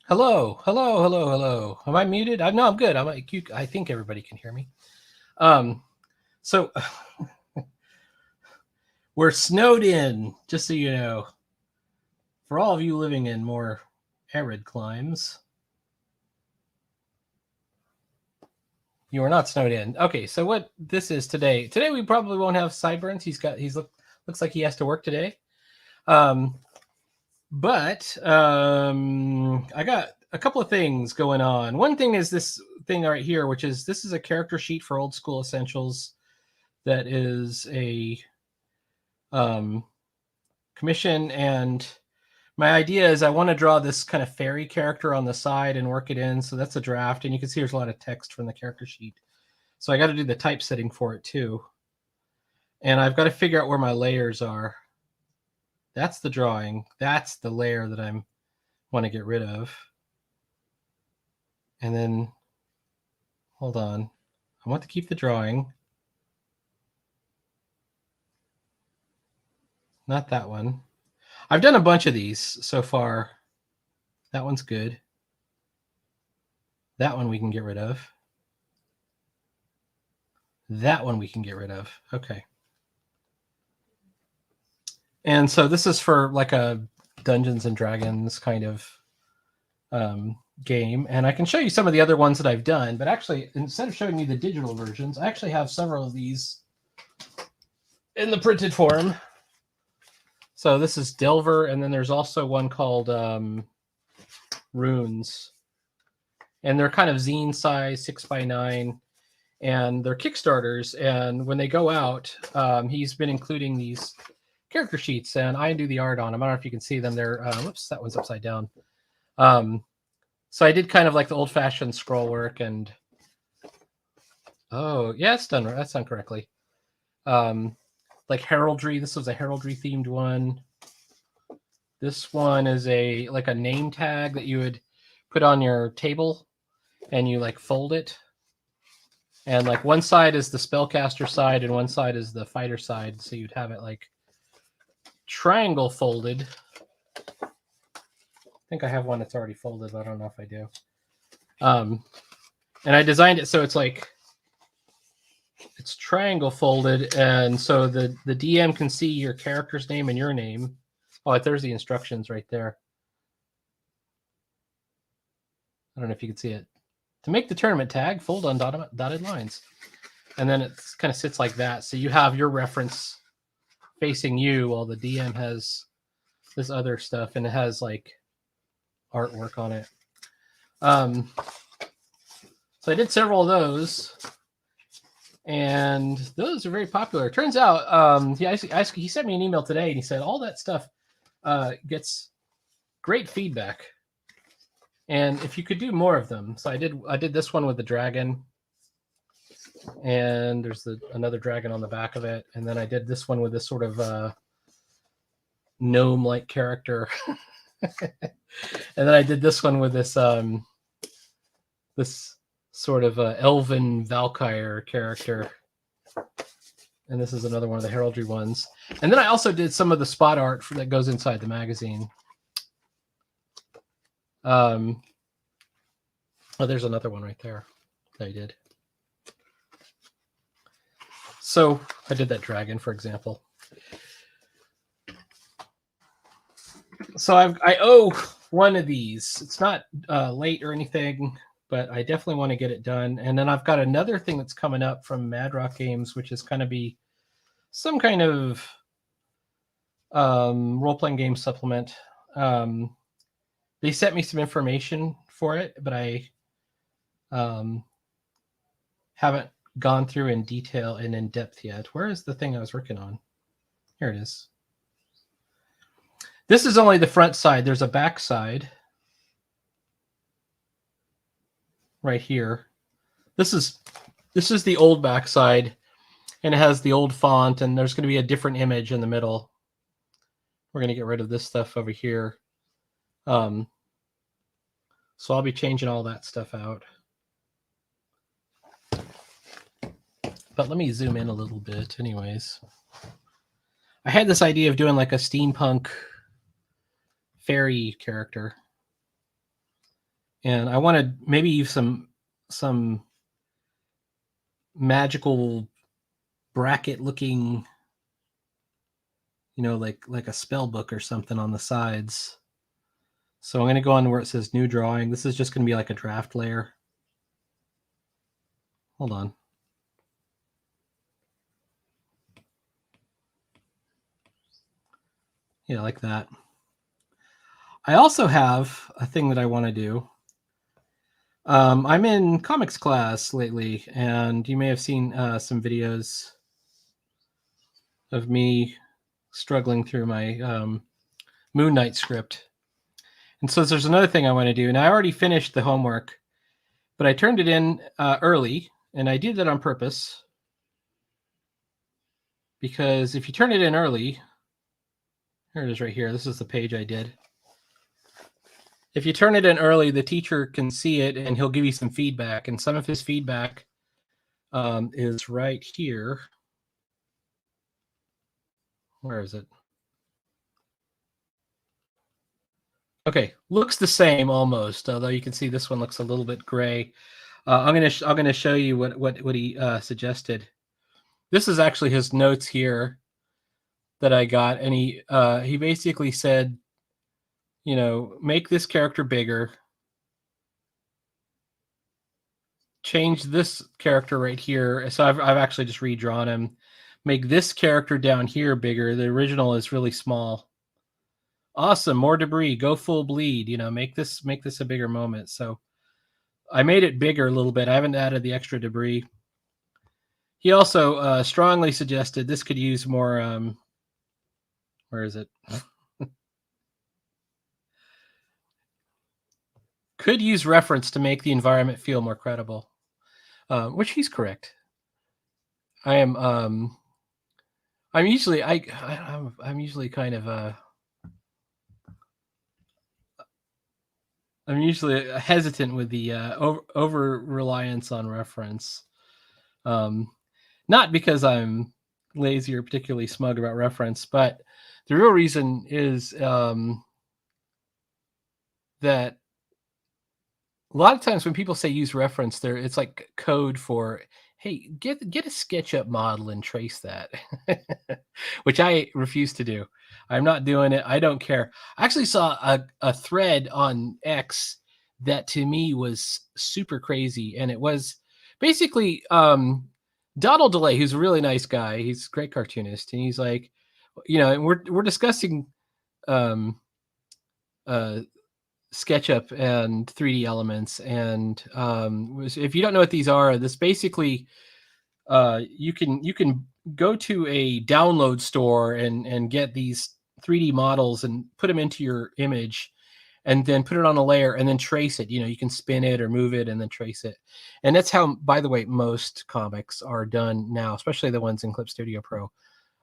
Hello, hello, hello, hello. Am I muted? No, I'm good. I think everybody can hear me. Um, so we're snowed in, just so you know. For all of you living in more arid climes, you are not snowed in. Okay, so what this is today? Today we probably won't have sideburns. Looks like he has to work today. Um, but I got a couple of things going on. One thing is this thing right here, which is this is a character sheet for Old School Essentials. That is a commission, and my idea is I want to draw this kind of fairy character on the side and work it in. So that's a draft, and you can see there's a lot of text from the character sheet. So I got to do the typesetting for it too, and I've got to figure out where my layers are. That's the drawing. That's the layer that I want to get rid of. And then, hold on, I want to keep the drawing. Not that one. I've done a bunch of these so far. That one's good. That one we can get rid of. That one we can get rid of. Okay. And so this is for like a Dungeons and Dragons kind of game. And I can show you some of the other ones that I've done. But actually, instead of showing you the digital versions, I actually have several of these in the printed form. So this is Delver. And then there's also one called Runes. And they're kind of zine size, 6x9. And they're Kickstarters. And when they go out, he's been including these character sheets, and I do the art on them. I don't know if you can see them. They're whoops, that one's upside down. So I did kind of like the old-fashioned scroll work, and oh yeah, it's done. That's done correctly. Like heraldry. This was a heraldry themed one. This one is like a name tag that you would put on your table, and you like fold it. And like one side is the spellcaster side, and one side is the fighter side. So you'd have it like triangle folded. I think I have one that's already folded, but I don't know if I do. And I designed it so it's like it's triangle folded, and so the DM can see your character's name and your name. Oh, there's the instructions right there. I don't know if you can see it. To make the tournament tag, fold on dotted lines. And then it kind of sits like that. So you have your reference facing you while the DM has this other stuff, and it has like artwork on it. So I did several of those, and those are very popular. It turns out, he sent me an email today, and he said all that stuff gets great feedback, and if you could do more of them. So I did this one with the dragon, and there's another dragon on the back of it, and then I did this one with this sort of gnome-like character. And then I did this one with this this sort of elven Valkyrie character. And this is another one of the heraldry ones. And then I also did some of the spot art that goes inside the magazine. Oh, there's another one right there that I did. So I did that dragon, for example. So I owe one of these. It's not late or anything, but I definitely want to get it done. And then I've got another thing that's coming up from Mad Rock Games, which is going to be some kind of role-playing game supplement. They sent me some information for it, but I haven't gone through in detail and in depth yet. Where is the thing I was working on? Here it is. This is only the front side. There's a back side right here. This is the old back side, and it has the old font, and there's going to be a different image in the middle. We're going to get rid of this stuff over here. So I'll be changing all that stuff out. But let me zoom in a little bit anyways. I had this idea of doing like a steampunk fairy character. and I want to maybe use some magical bracket looking, like a spell book or something on the sides. So I'm going to go on where it says new drawing. This is just going to be like a draft layer. Hold on. Yeah, like that. I also have a thing that I want to do. I'm in comics class lately, and you may have seen some videos of me struggling through my Moon Knight script. And so there's another thing I want to do, and I already finished the homework, but I turned it in early, and I did that on purpose, because if you turn it in early, here it is right here. This is the page I did. If you turn it in early, the teacher can see it, and he'll give you some feedback, and some of his feedback is right here. Where is it? Okay, looks the same almost, although you can see this one looks a little bit gray. I'm gonna show you what he suggested. This is actually his notes here that I got, and he basically said, make this character bigger, change this character right here. So I've actually just redrawn him. Make this character down here bigger. The original is really small. Awesome, more debris. Go full bleed. Make this a bigger moment. So I made it bigger a little bit. I haven't added the extra debris. He also strongly suggested this could use more. Where is it? Could use reference to make the environment feel more credible, which he's correct. I'm usually kind of I'm usually hesitant with the over reliance on reference. Not because I'm lazy or particularly smug about reference, but the real reason is that a lot of times when people say use reference, it's like code for, hey, get a SketchUp model and trace that, which I refuse to do. I'm not doing it. I don't care. I actually saw a thread on X that to me was super crazy, and it was basically Donald DeLay, who's a really nice guy. He's a great cartoonist, and he's like, and we're discussing SketchUp and 3D Elements, and if you don't know what these are, this basically you can go to a download store and get these 3D models and put them into your image, and then put it on a layer and then trace it. You can spin it or move it and then trace it. And that's how, by the way, most comics are done now, especially the ones in Clip Studio Pro.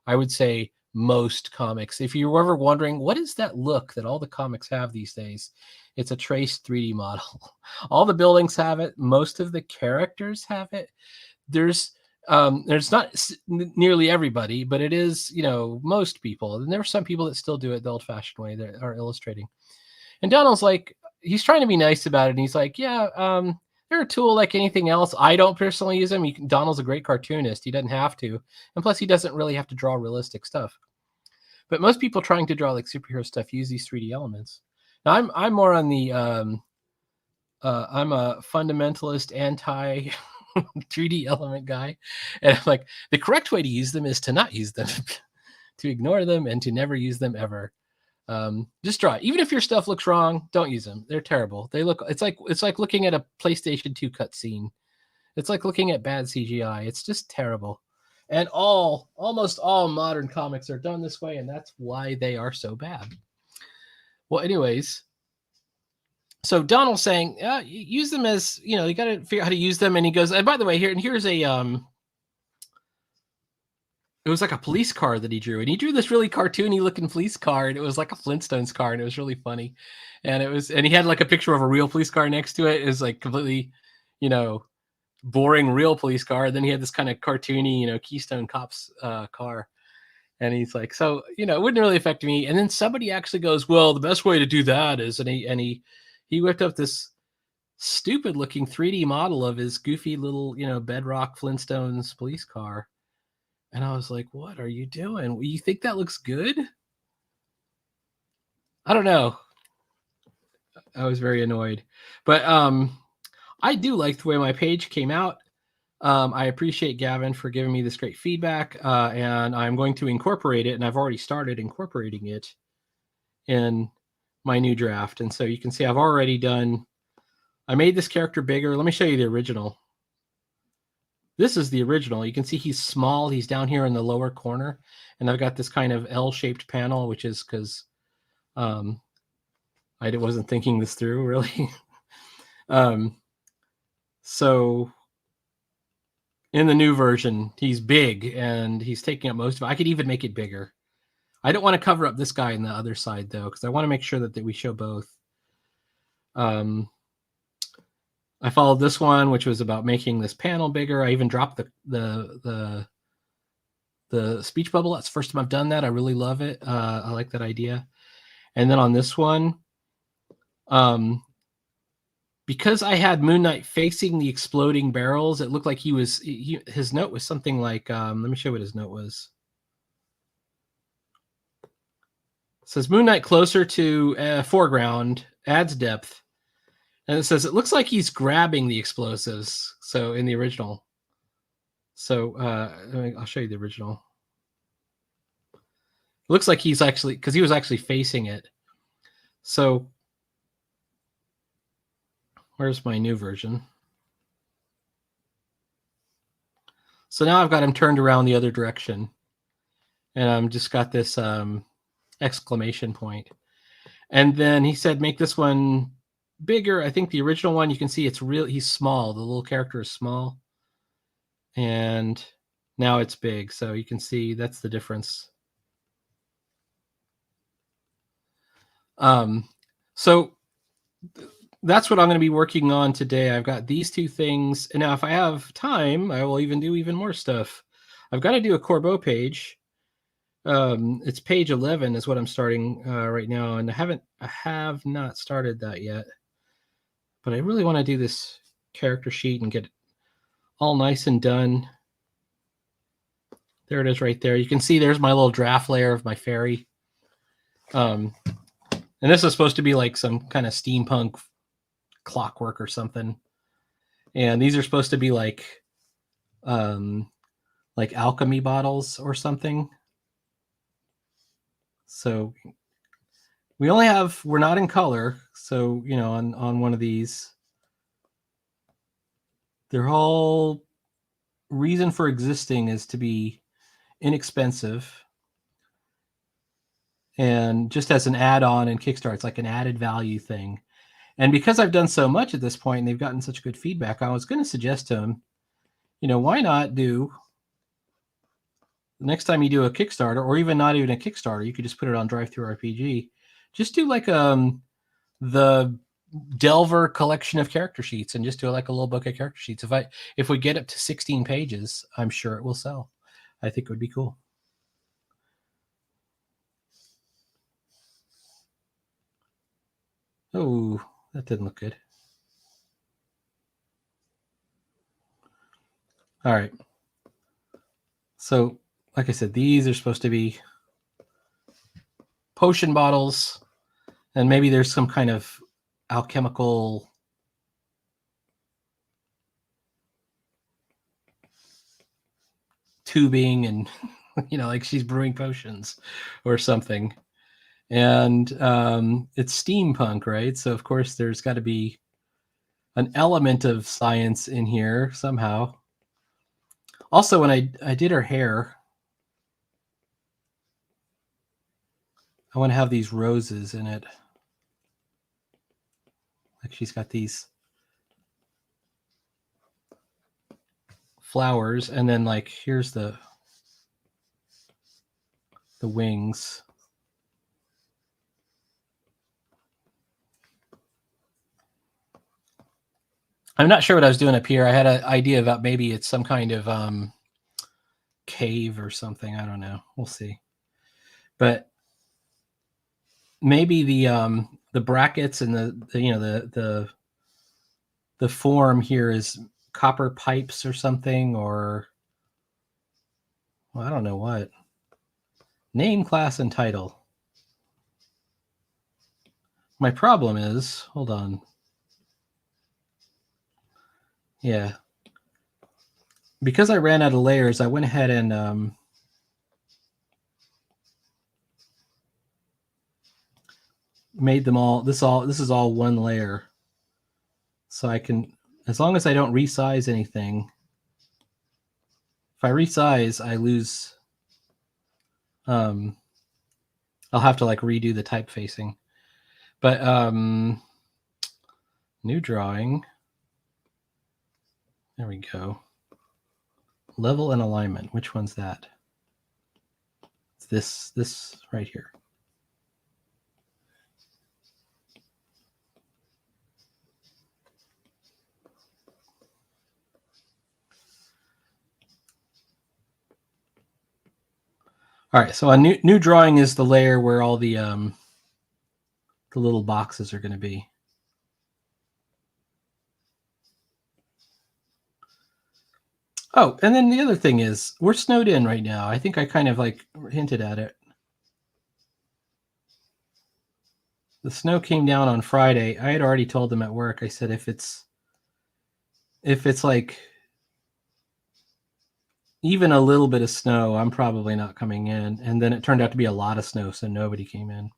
I would say most comics. If you were ever wondering, what is that look that all the comics have these days? It's a traced 3D model. All the buildings have it. Most of the characters have it. There's not nearly everybody, but it is, most people. And there are some people that still do it the old-fashioned way, that are illustrating. And Donald's like, he's trying to be nice about it. And he's like, yeah, they're a tool like anything else. I don't personally use them. Donald's a great cartoonist. He doesn't have to. And plus, he doesn't really have to draw realistic stuff. But most people trying to draw like superhero stuff use these 3D elements. Now, I'm more on the, I'm a fundamentalist anti 3D element guy. And I'm like, the correct way to use them is to not use them, to ignore them and to never use them ever. Just draw it. Even if your stuff looks wrong, don't use them. They're terrible. It's like looking at a PlayStation 2 cutscene. It's like looking at bad CGI. It's just terrible. And almost all modern comics are done this way, and that's why they are so bad. Well, anyways, so Donald's saying, use them as, you got to figure out how to use them. And he goes, and by the way, here's a, it was like a police car that he drew, and he drew this really cartoony looking police car, and it was like a Flintstones car, and it was really funny. And he had like a picture of a real police car next to it. It was like completely, boring real police car. And then he had this kind of cartoony, Keystone Cops car. And he's like, so, it wouldn't really affect me. And then somebody actually goes, well, the best way to do that is, and he whipped up this stupid looking 3D model of his goofy little, bedrock Flintstones police car. And I was like, what are you doing? You think that looks good? I don't know. I was very annoyed. But I do like the way my page came out. I appreciate Gavin for giving me this great feedback, and I'm going to incorporate it, and I've already started incorporating it in my new draft. And so you can see I've already done, I made this character bigger. Let me show you the original. This is the original. You can see he's small. He's down here in the lower corner, and I've got this kind of L-shaped panel, which is because I wasn't thinking this through really. So in the new version, he's big and he's taking up most of it. I could even make it bigger. I don't want to cover up this guy on the other side though, because I want to make sure that we show both. I followed this one, which was about making this panel bigger. I even dropped the speech bubble. That's the first time I've done that. I really love it. I like that idea. And then on this one, because I had Moon Knight facing the exploding barrels, it looked like his note was something like, let me show you what his note was. It says Moon Knight closer to foreground, adds depth. And it says, it looks like he's grabbing the explosives. So in the original. So I'll show you the original. It looks like he's actually, because he was actually facing it. So where's my new version? So now I've got him turned around the other direction. And I'm just got this exclamation point. And then he said, make this one bigger. I think the original one, you can see he's small. The little character is small. And now it's big. So you can see that's the difference. So that's what I'm going to be working on today. I've got these two things. And now if I have time, I will do even more stuff. I've got to do a Corbeau page. It's page 11 is what I'm starting right now. And I have not started that yet. But I really want to do this character sheet and get it all nice and done. There it is right there. You can see there's my little draft layer of my fairy. And this is supposed to be like some kind of steampunk clockwork or something. And these are supposed to be like alchemy bottles or something. So we're not in color. So, on one of these, their whole reason for existing is to be inexpensive. And just as an add-on in Kickstarter, it's like an added value thing. And because I've done so much at this point and they've gotten such good feedback, I was going to suggest to them, why not do, the next time you do a Kickstarter, or even not even a Kickstarter, you could just put it on DriveThruRPG. Just do like the Delver collection of character sheets and just do like a little book of character sheets. If we get up to 16 pages, I'm sure it will sell. I think it would be cool. Oh, that didn't look good. All right. So, like I said, these are supposed to be potion bottles, and maybe there's some kind of alchemical tubing and, like she's brewing potions or something. And it's steampunk, right? So, of course, there's got to be an element of science in here somehow. Also, when I did her hair, I want to have these roses in it. Like she's got these flowers, and then like here's the wings. I'm not sure what I was doing up here. I had an idea about maybe it's some kind of cave or something. I don't know. We'll see. But maybe the brackets and the the form here is copper pipes or something, or well, I don't know what. Name, class, and title. My problem is, hold on. Yeah. Because I ran out of layers, I went ahead and made them all. This is all one layer. So I can, as long as I don't resize anything. If I resize, I lose. I'll have to like redo the typefacing. But new drawing. There we go. Level and alignment. Which one's that? It's this right here. All right, so a new drawing is the layer where all the little boxes are going to be. Oh, and then the other thing is we're snowed in right now. I think I kind of like hinted at it. The snow came down on Friday. I had already told them at work. I said if it's like even a little bit of snow, I'm probably not coming in. And then it turned out to be a lot of snow, so nobody came in.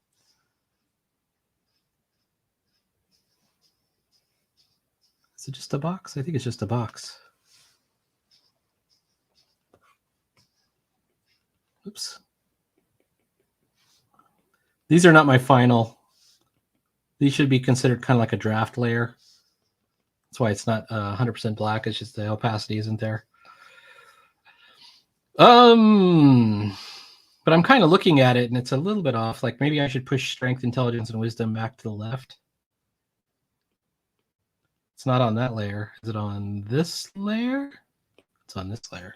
Is it just a box? I think it's just a box. Oops. These are not my final. These should be considered kind of like a draft layer. That's why it's not 100% black. It's just the opacity isn't there. But I'm kind of looking at it and it's a little bit off. Like maybe I should push strength, intelligence, and wisdom back to the left. It's not on that layer. Is it on this layer? It's on this layer.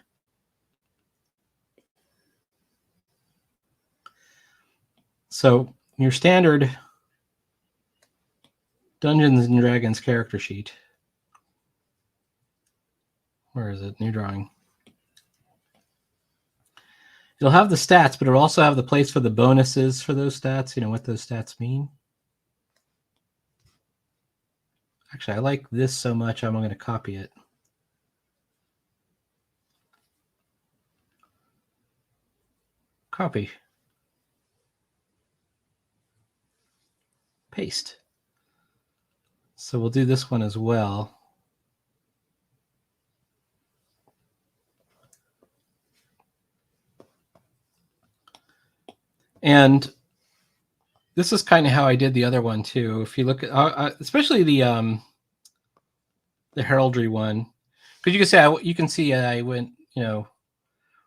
So your standard Dungeons and Dragons character sheet. Where is it? New drawing. It'll have the stats, but it'll also have the place for the bonuses for those stats. You know what those stats mean. Actually, I like this so much, I'm going to copy it. Copy. Paste. So we'll do this one as well. And this is kind of how I did the other one too. If you look at, especially the heraldry one, because you can see I went, you know,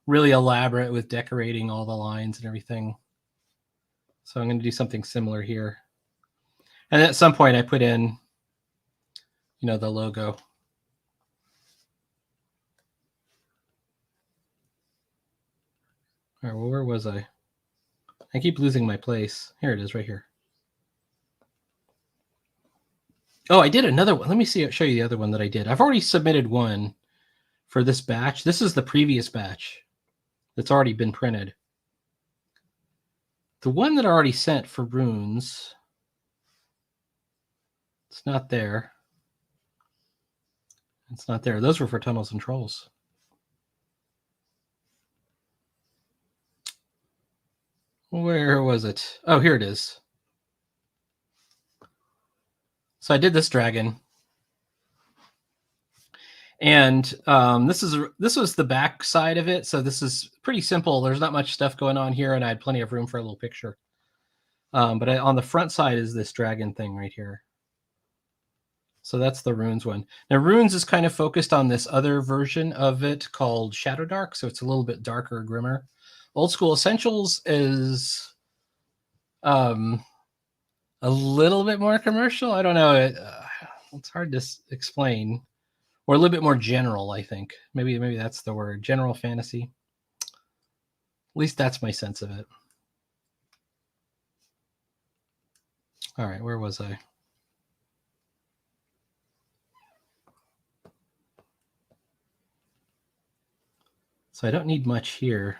really elaborate with decorating all the lines and everything. So I'm going to do something similar here. And at some point I put in, you know, the logo. All right, well, where was I? I keep losing my place. Here it is, right here. Oh, I did another one. Let me show you the other one that I did. I've already submitted one for this batch. This is the previous batch that's already been printed. The one that I already sent for runes, it's not there. It's not there. Those were for tunnels and trolls. Where was it? Oh, here it is. So I did this dragon. And this was the back side of it. So this is pretty simple. There's not much stuff going on here, and I had plenty of room for a little picture. But on the front side is this dragon thing right here. So that's the runes one. Now runes is kind of focused on this other version of it called Shadow Dark. So it's a little bit darker, grimmer. Old School Essentials is a little bit more commercial. I don't know. It's hard to explain. Or a little bit more general, I think. Maybe that's the word. General fantasy. At least that's my sense of it. All right, where was I? So I don't need much here.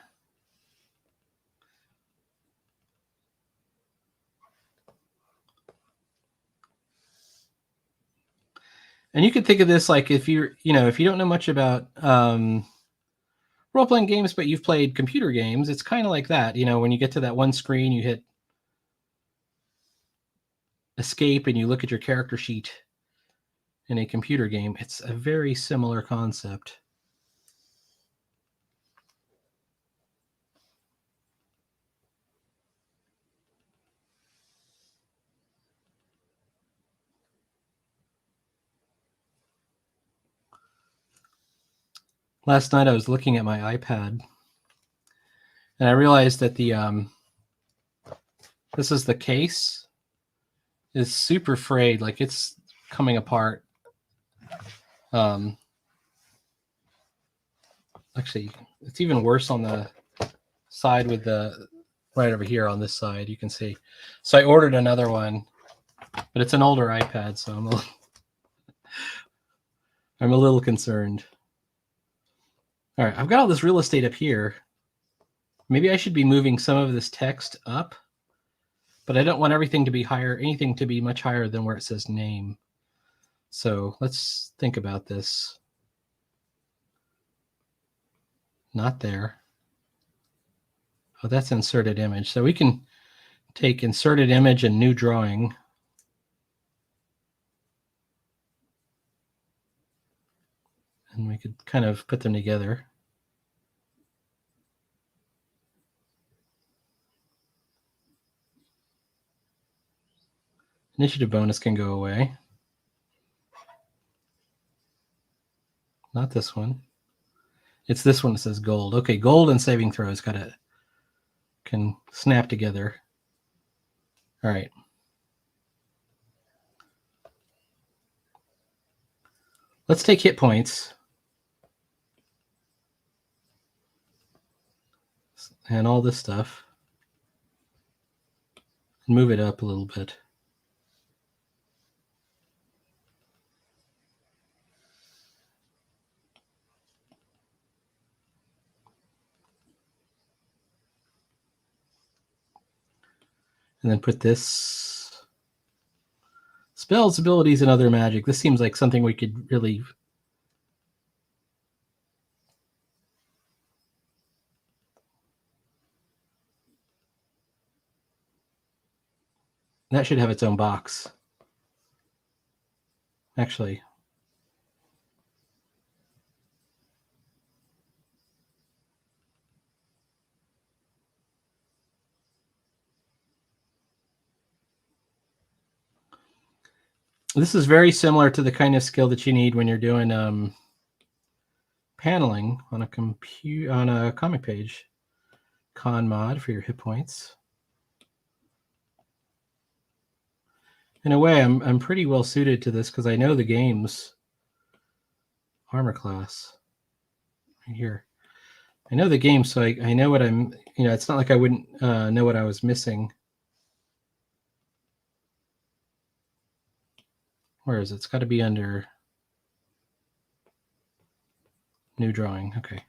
And you could think of this like if you're, if you don't know much about role-playing games, but you've played computer games, it's kind of like that. When you get to that one screen, you hit escape and you look at your character sheet in a computer game. It's a very similar concept. Last night I was looking at my iPad and I realized that this is the case is super frayed, like it's coming apart. Actually, it's even worse on the side with the right over here on this side. You can see. So I ordered another one, but it's an older iPad, so I'm a little concerned. All right, I've got all this real estate up here. Maybe I should be moving some of this text up, but I don't want everything to be higher, anything to be much higher than where it says name. So let's think about this. Not there. Oh, that's inserted image. So we can take inserted image and new drawing. And we could kind of put them together. Initiative bonus can go away. Not this one. It's this one that says gold. Okay, gold and saving throws can snap together. All right. Let's take hit points. And all this stuff. And move it up a little bit. And then put this spells, abilities, and other magic. This seems like something we could really that should have its own box. Actually. This is very similar to the kind of skill that you need when you're doing paneling on a comic page. Con mod for your hit points. In a way, I'm pretty well suited to this because I know the game's armor class right here. I know the game, so I know what I'm. It's not like I wouldn't know what I was missing. Where is it? It's got to be under new drawing. Okay.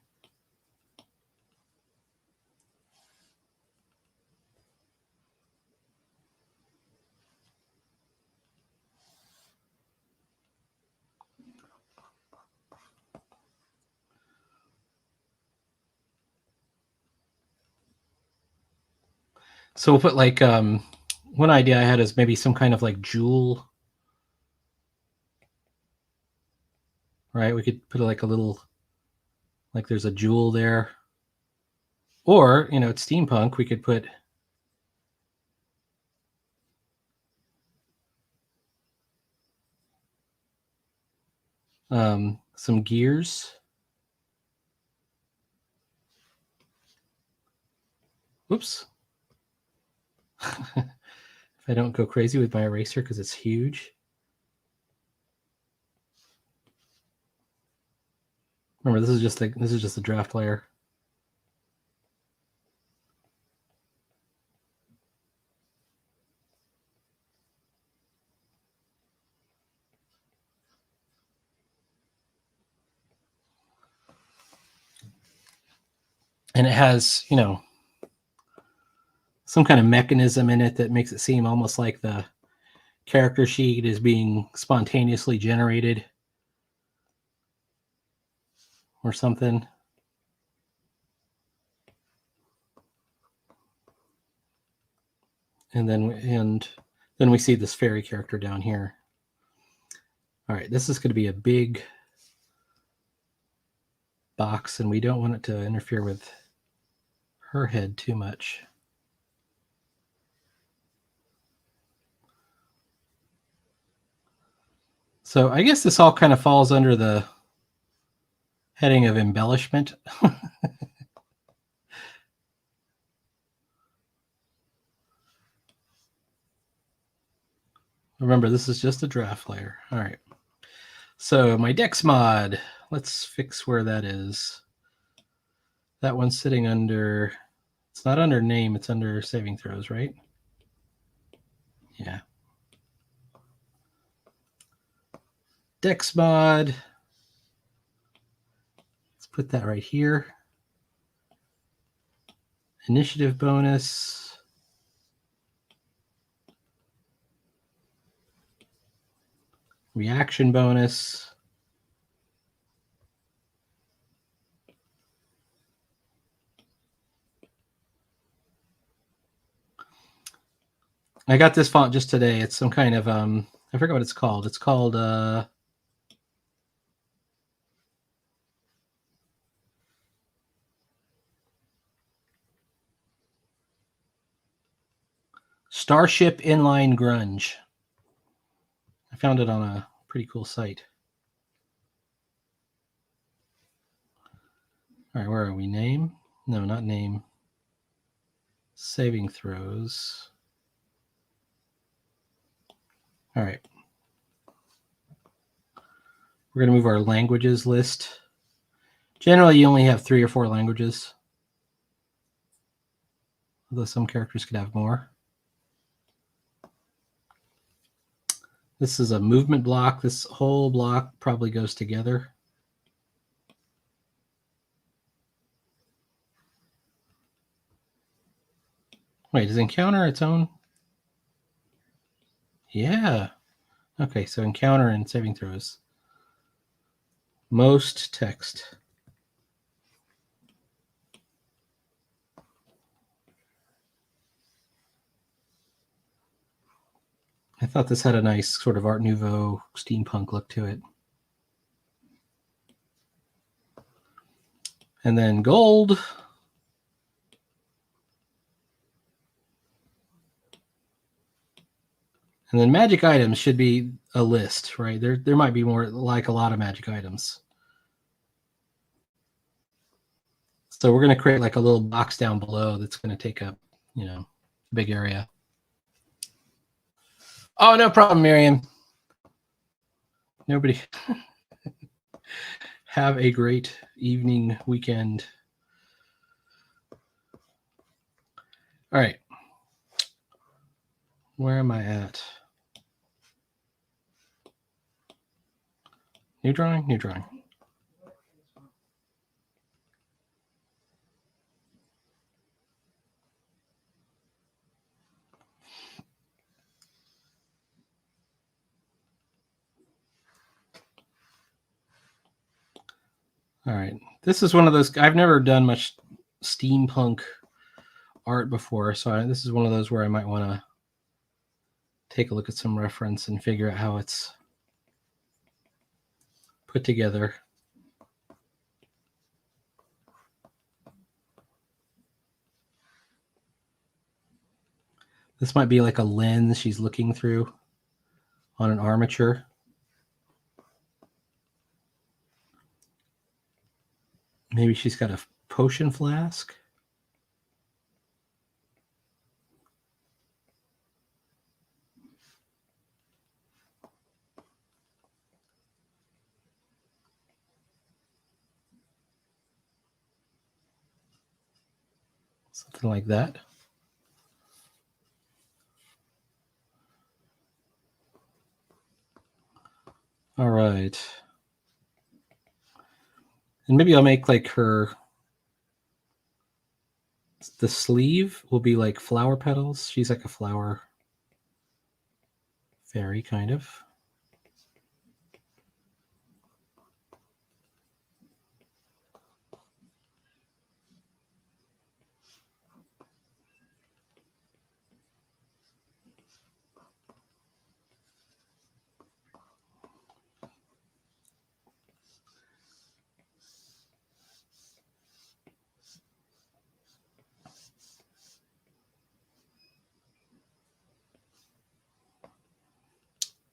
So we'll put like one idea I had is maybe some kind of like jewel. Right? We could put like a little, like there's a jewel there. Or, it's steampunk. We could put some gears. Whoops. If I don't go crazy with my eraser because it's huge. Remember, this is just the draft layer. And it has, you know, some kind of mechanism in it that makes it seem almost like the character sheet is being spontaneously generated or something. And then we see this fairy character down here. All right, this is going to be a big box, and we don't want it to interfere with her head too much. So I guess this all kind of falls under the heading of embellishment. Remember, this is just a draft layer. All right. So my Dex mod, let's fix where that is. That one's sitting under, it's not under name, it's under saving throws, right? Yeah. Dex mod. Let's put that right here. Initiative bonus. Reaction bonus. I got this font just today. It's some kind of I forget what it's called. It's called Starship Inline Grunge. I found it on a pretty cool site. All right, where are we? Name? No, not name. Saving throws. All right. We're going to move our languages list. Generally, you only have 3 or 4 languages, although some characters could have more. This is a movement block. This whole block probably goes together. Wait, does encounter its own? Yeah. Okay, so encounter and saving throws. Most text. I thought this had a nice sort of Art Nouveau steampunk look to it. And then gold. And then magic items should be a list, right? There might be more, like a lot of magic items. So we're going to create like a little box down below that's going to take up, you know, a big area. Oh, no problem, Miriam. Nobody. Have a great evening, weekend. All right. Where am I at? New drawing, new drawing. All right. This is one of those, I've never done much steampunk art before, so this is one of those where I might want to take a look at some reference and figure out how it's put together. This might be like a lens she's looking through on an armature. Maybe she's got a potion flask. Something like that. All right. And maybe I'll make like her The sleeve will be like flower petals. She's like a flower fairy, kind of.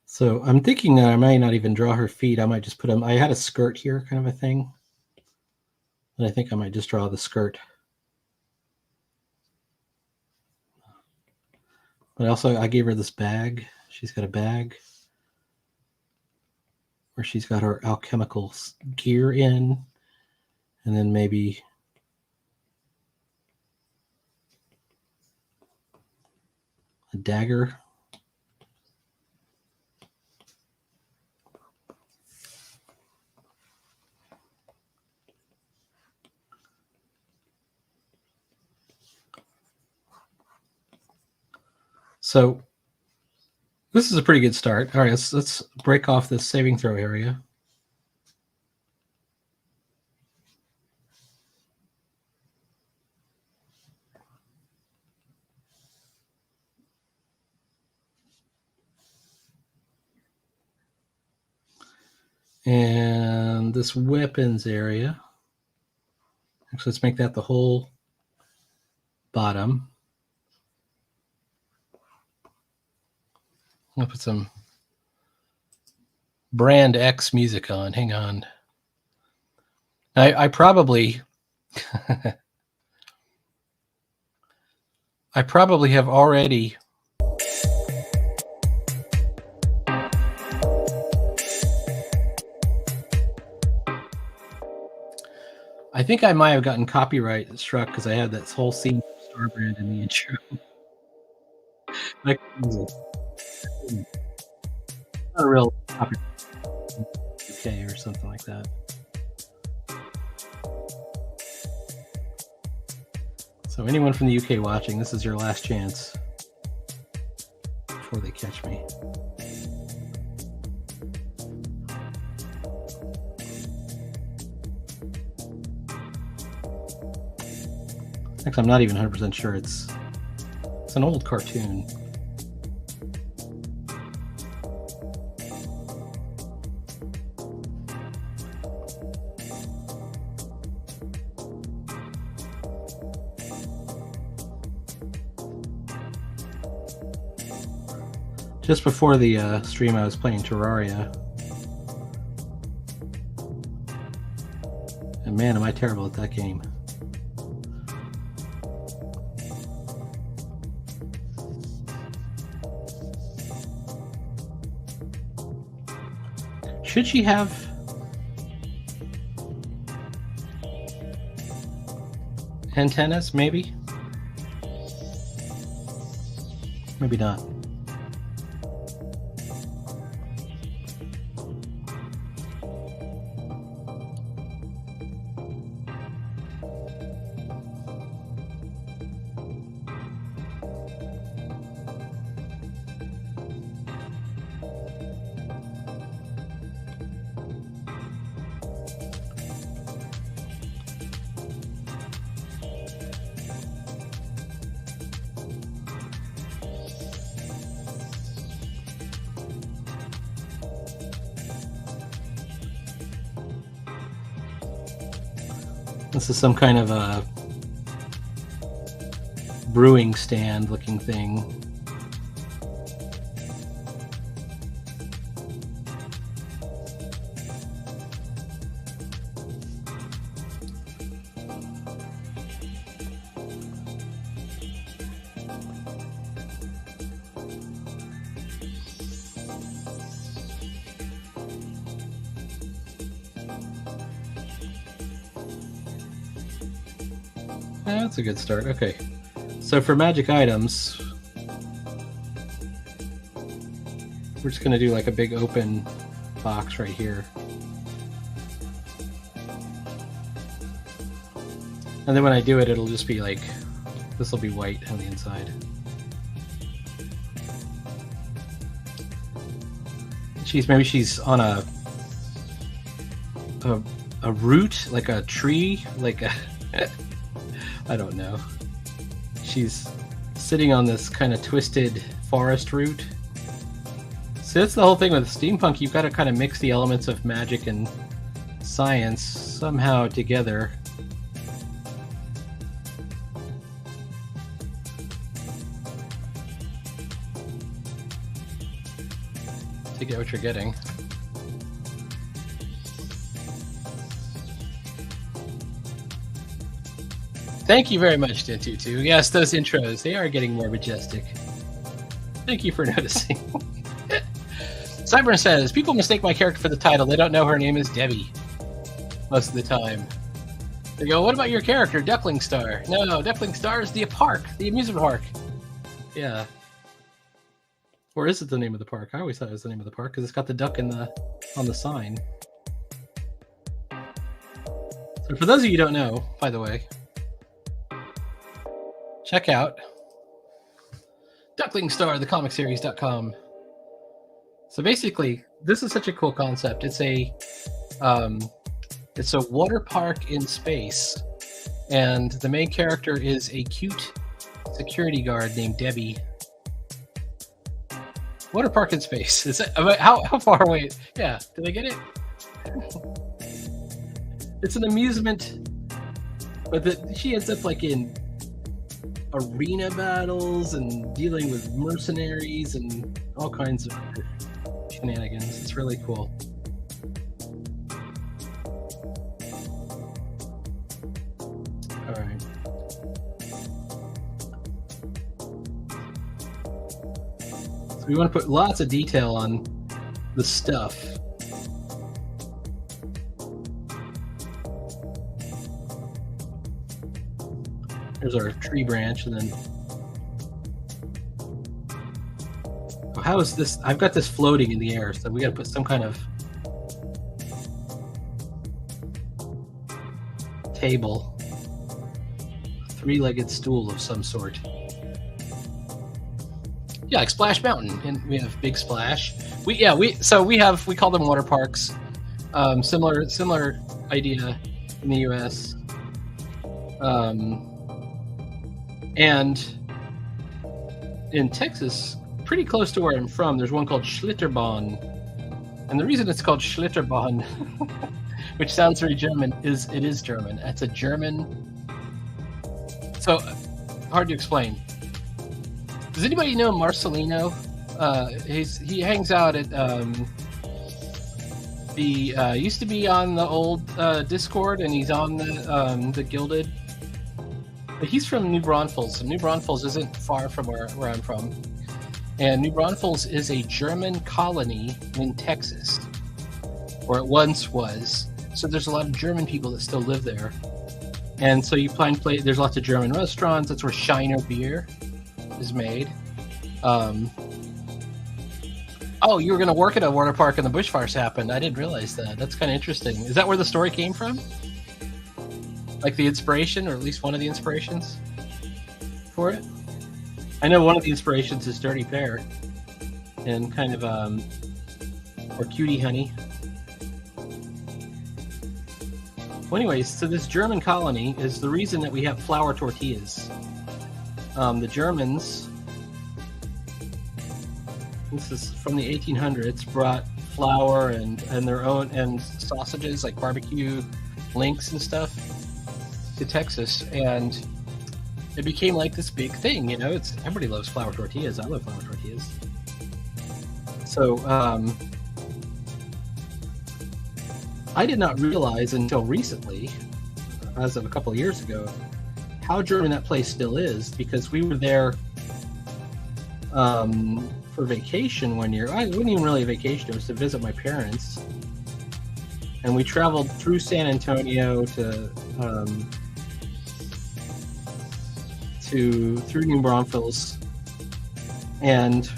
So I'm thinking that I might not even draw her feet. I might just put them. I had a skirt here, kind of a thing. And I think I might just draw the skirt. But also, I gave her this bag. She's got a bag where she's got her alchemical gear in. And then maybe a dagger. So this is a pretty good start. All right, let's break off this saving throw area. And this weapons area. Actually, let's make that the whole bottom. I'll put some Brand X music on. Hang on. I probably I probably have already I think I might have gotten copyright struck because I had that whole scene of Starbrand in the intro. Like, not a real copyright UK or something like that. So anyone from the UK watching, this is your last chance before they catch me. Actually, I'm not even 100% sure. It's an old cartoon. Just before the stream, I was playing Terraria. And man, am I terrible at that game. Should she have antennas? Maybe? Maybe not. This is some kind of a brewing stand looking thing. That's a good start. Okay. So for magic items, we're just going to do like a big open box right here. And then when I do it, it'll just be like This will be white on the inside. Maybe she's on a root, like a tree, like a I don't know. She's sitting on this kind of twisted forest root. So that's the whole thing with steampunk. You've got to kind of mix the elements of magic and science somehow together. To get what you're getting. Thank you very much, Dentutu. Yes, those intros, they are getting more majestic. Thank you for noticing. Cyburn says, people mistake my character for the title. They don't know her name is Debbie most of the time. They go, what about your character, Duckling Star? No, Duckling Star is the park, the amusement park. Yeah. Or is it the name of the park? I always thought it was the name of the park because it's got the duck on the sign. So for those of you who don't know, by the way, check out Duckling Star, thecomicseries.com. So basically, this is such a cool concept. It's a water park in space, and the main character is a cute security guard named Debbie. Water park in space. Is that, how far away? Yeah, did I get it? It's an amusement, but she ends up like in arena battles and dealing with mercenaries and all kinds of shenanigans. It's really cool. All right. So we want to put lots of detail on the stuff. There's our tree branch, and then how is this? I've got this floating in the air, so we got to put some kind of table, three-legged stool of some sort. Yeah, like Splash Mountain, and we have Big Splash. We call them water parks. Similar idea in the U.S. And in Texas, pretty close to where I'm from, there's one called Schlitterbahn. And the reason it's called Schlitterbahn, which sounds very German, is it is German. It's a German. So hard to explain. Does anybody know Marcelino? He hangs out at used to be on the old Discord, and he's on the Gilded. But he's from New Braunfels, and New Braunfels isn't far from where I'm from. And New Braunfels is a German colony in Texas, or it once was. So there's a lot of German people that still live there. And so you there's lots of German restaurants. That's where Shiner beer is made. Oh, you were going to work at a water park and the bushfires happened. I didn't realize that. That's kind of interesting. Is that where the story came from? Like the inspiration, or at least one of the inspirations for it? I know one of the inspirations is Dirty Pear and kind of, or Cutie Honey. Well, anyways, so this German colony is the reason that we have flour tortillas. The Germans, this is from the 1800s, brought flour and their own, and sausages like barbecue links and stuff to Texas, and it became like this big thing. You know, everybody loves flour tortillas. I love flour tortillas. So I did not realize until recently, as of a couple of years ago, how German that place still is, because we were there for vacation one year. I wasn't even really a vacation, it was to visit my parents. And we traveled through San Antonio through New Braunfels, and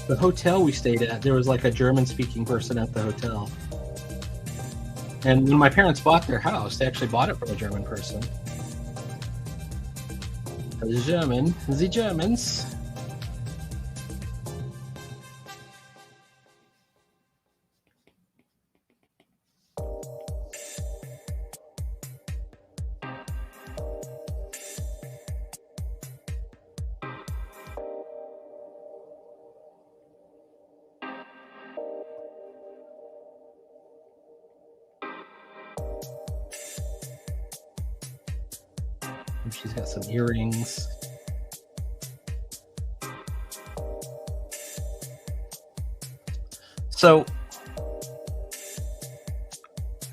the hotel we stayed at, there was like a German-speaking person at the hotel. And when my parents bought their house, they actually bought it from a German person. German, the Germans. She's got some earrings. So,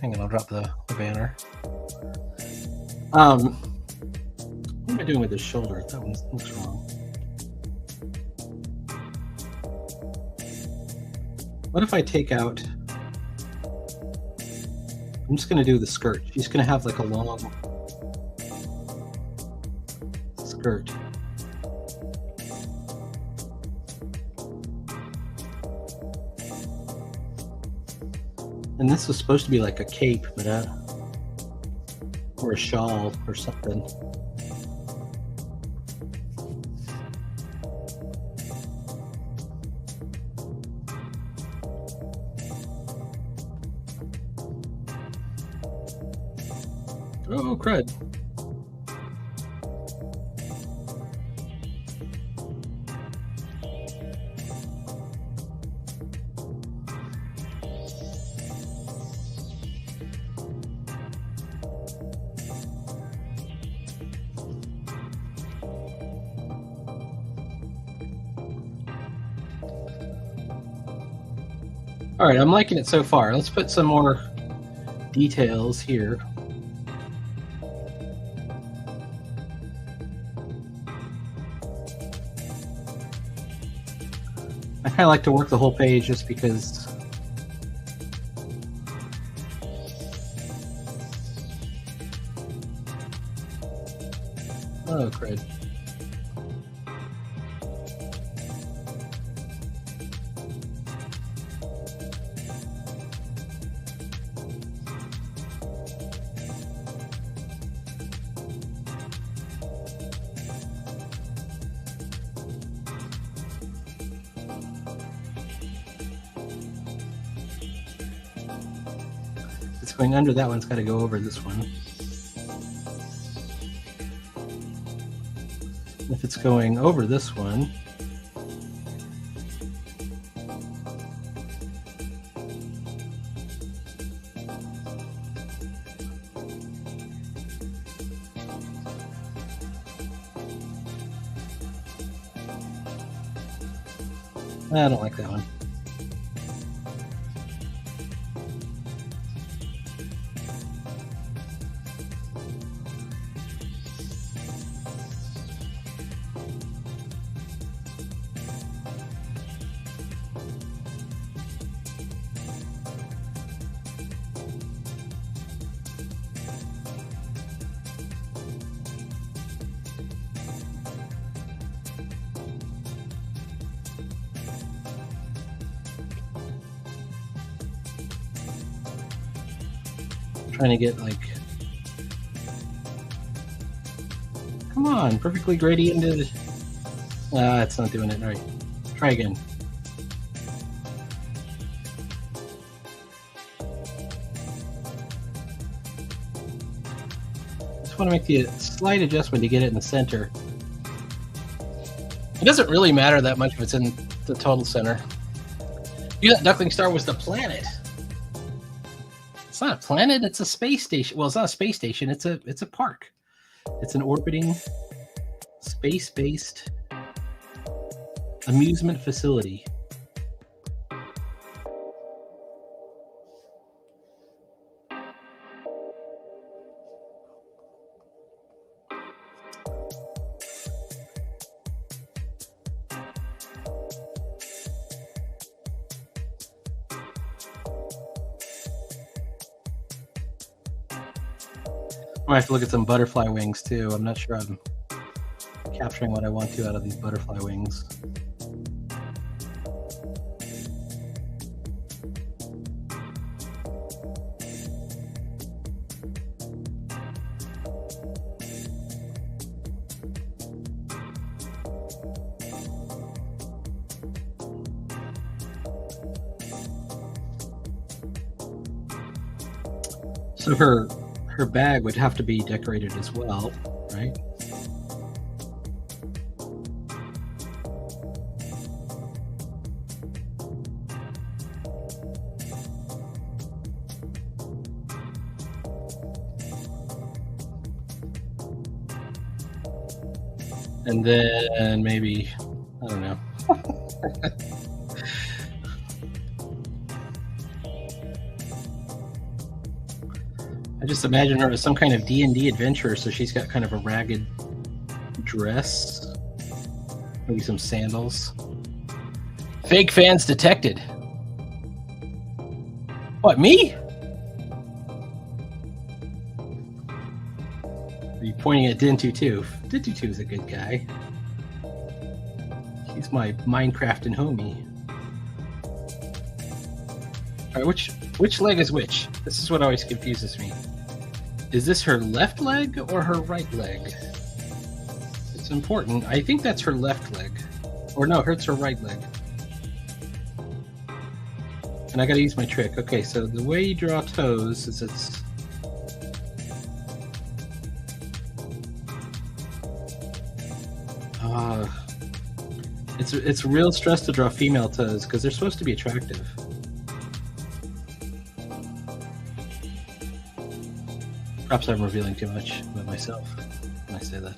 hang on, I'll drop the banner. What am I doing with this shoulder? That one looks wrong. What if I take out... I'm just going to do the skirt. She's going to have like a long skirt. And this was supposed to be like a cape, but or a shawl or something. Oh, crud. All right, I'm liking it so far. Let's put some more details here. I kind of like to work the whole page just because oh, crud. It's going under, that one's got to go over this one. If it's going over this one, I don't like that one. Trying to get like, come on, perfectly gradiented. It's not doing it. All right, try again. Just want to make the slight adjustment to get it in the center. It doesn't really matter that much if it's in the total center. You thought Duckling Star was the planet. It's not a planet, it's a space station. Well, it's not a space station, it's a park. It's an orbiting, space-based amusement facility. I might have to look at some butterfly wings too. I'm not sure I'm capturing what I want to out of these butterfly wings. So her bag would have to be decorated as well, right? And then maybe, I don't know. I just imagine her as some kind of D&D adventurer, so she's got kind of a ragged dress, maybe some sandals. Fake fans detected. What, me? Are you pointing at Din22? Din22 is a good guy. He's my Minecrafting homie. All right, which leg is which? This is what always confuses me. Is this her left leg or her right leg? It's important. I think that's her left leg. Or no, it's her right leg. And I gotta use my trick. Okay, so the way you draw toes is it's real stress to draw female toes because they're supposed to be attractive. Perhaps I'm revealing too much about myself when I say that.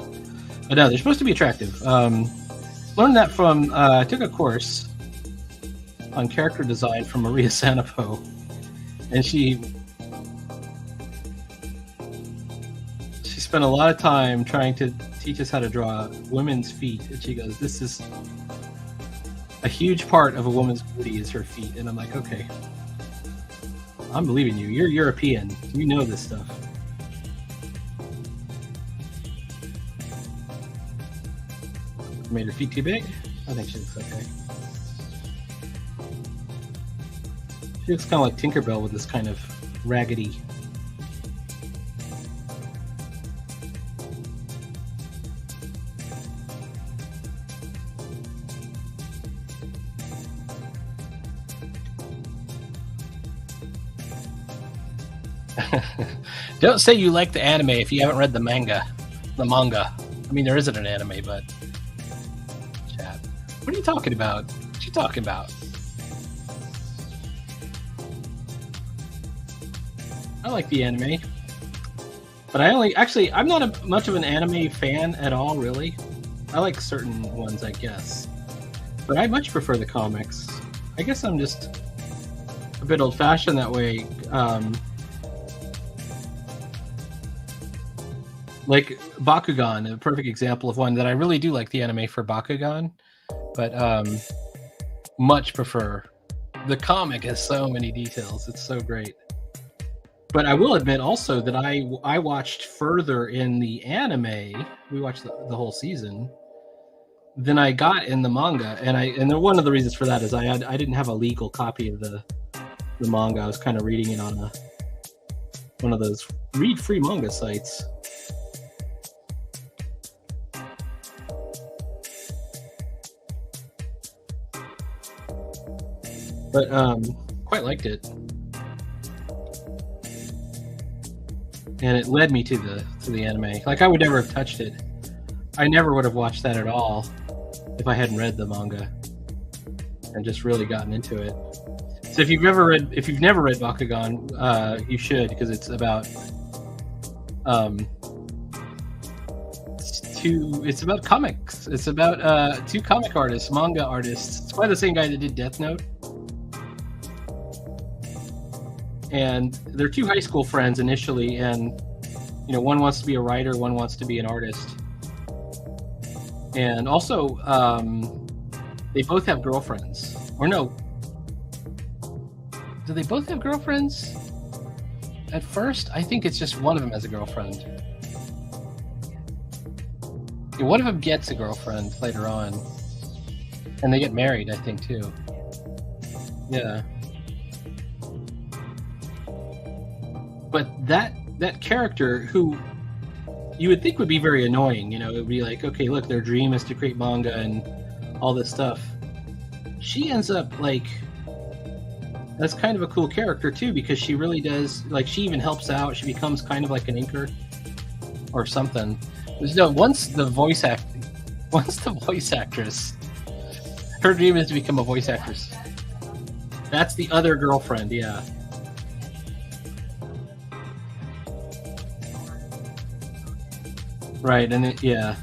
But no, they're supposed to be attractive. Learned that from, I took a course on character design from Maria Sanapo. And she spent a lot of time trying to teach us how to draw women's feet. And she goes, this is a huge part of a woman's booty is her feet. And I'm like, okay, I'm believing you. You're European. You know this stuff. Made her feet too big? I think she looks okay. She looks kind of like Tinkerbell with this kind of raggedy. Don't say you like the anime if you haven't read the manga. The manga. I mean, there isn't an anime, but... What are you talking about? What are you talking about? I like the anime. But I'm not much of an anime fan at all, really. I like certain ones, I guess. But I much prefer the comics. I guess I'm just a bit old-fashioned that way. Like Bakugan, a perfect example of one that I really do like the anime for Bakugan. But much prefer. The comic has so many details. It's so great. But I will admit also that I watched further in the anime. We watched the whole season than I got in the manga. And one of the reasons for that is I didn't have a legal copy of the manga. I was kind of reading it on one of those read free manga sites. But quite liked it, and it led me to the anime. Like I would never have touched it. I never would have watched that at all if I hadn't read the manga and just really gotten into it. So if you've never read Bakugan, you should, because it's about it's about comics. It's about two comic artists, manga artists. It's by the same guy that did Death Note. And they're two high school friends initially, and one wants to be a writer, one wants to be an artist. And also, they both have girlfriends. Or no, do they both have girlfriends? At first, I think it's just one of them has a girlfriend. Yeah, one of them gets a girlfriend later on, and they get married, I think, too. Yeah. But that character, who you would think would be very annoying, it would be like, okay, look, their dream is to create manga and all this stuff. She ends up like That's kind of a cool character too, because she really does, like, she even helps out. She becomes kind of like an inker or something. No, once the voice actress, her dream is to become a voice actress. That's the other girlfriend, yeah. Right, and yeah.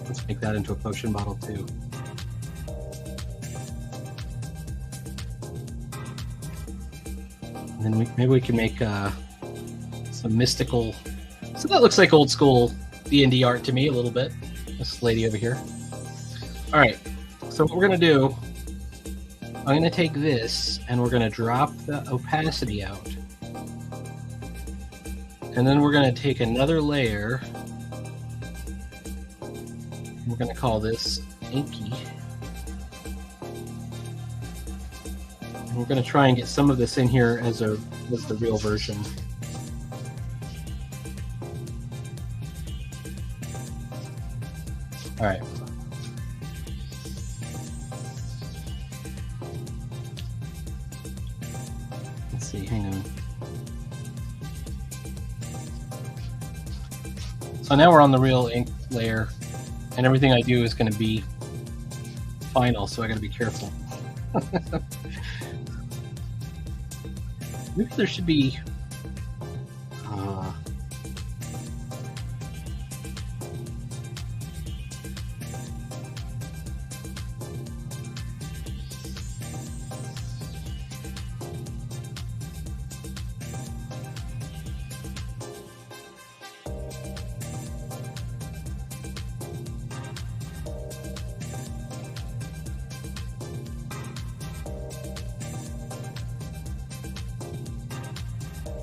Let's make that into a potion bottle too. And then maybe we can make some mystical. So that looks like old school D&D art to me a little bit. This lady over here. All right. So what we're gonna do? I'm gonna take this and we're gonna drop the opacity out, and then we're gonna take another layer. We're gonna call this inky. And we're going to try and get some of this in here as the real version. All right. Let's see, hang on. So now we're on the real ink layer, and everything I do is going to be final, so I got to be careful. Maybe there should be.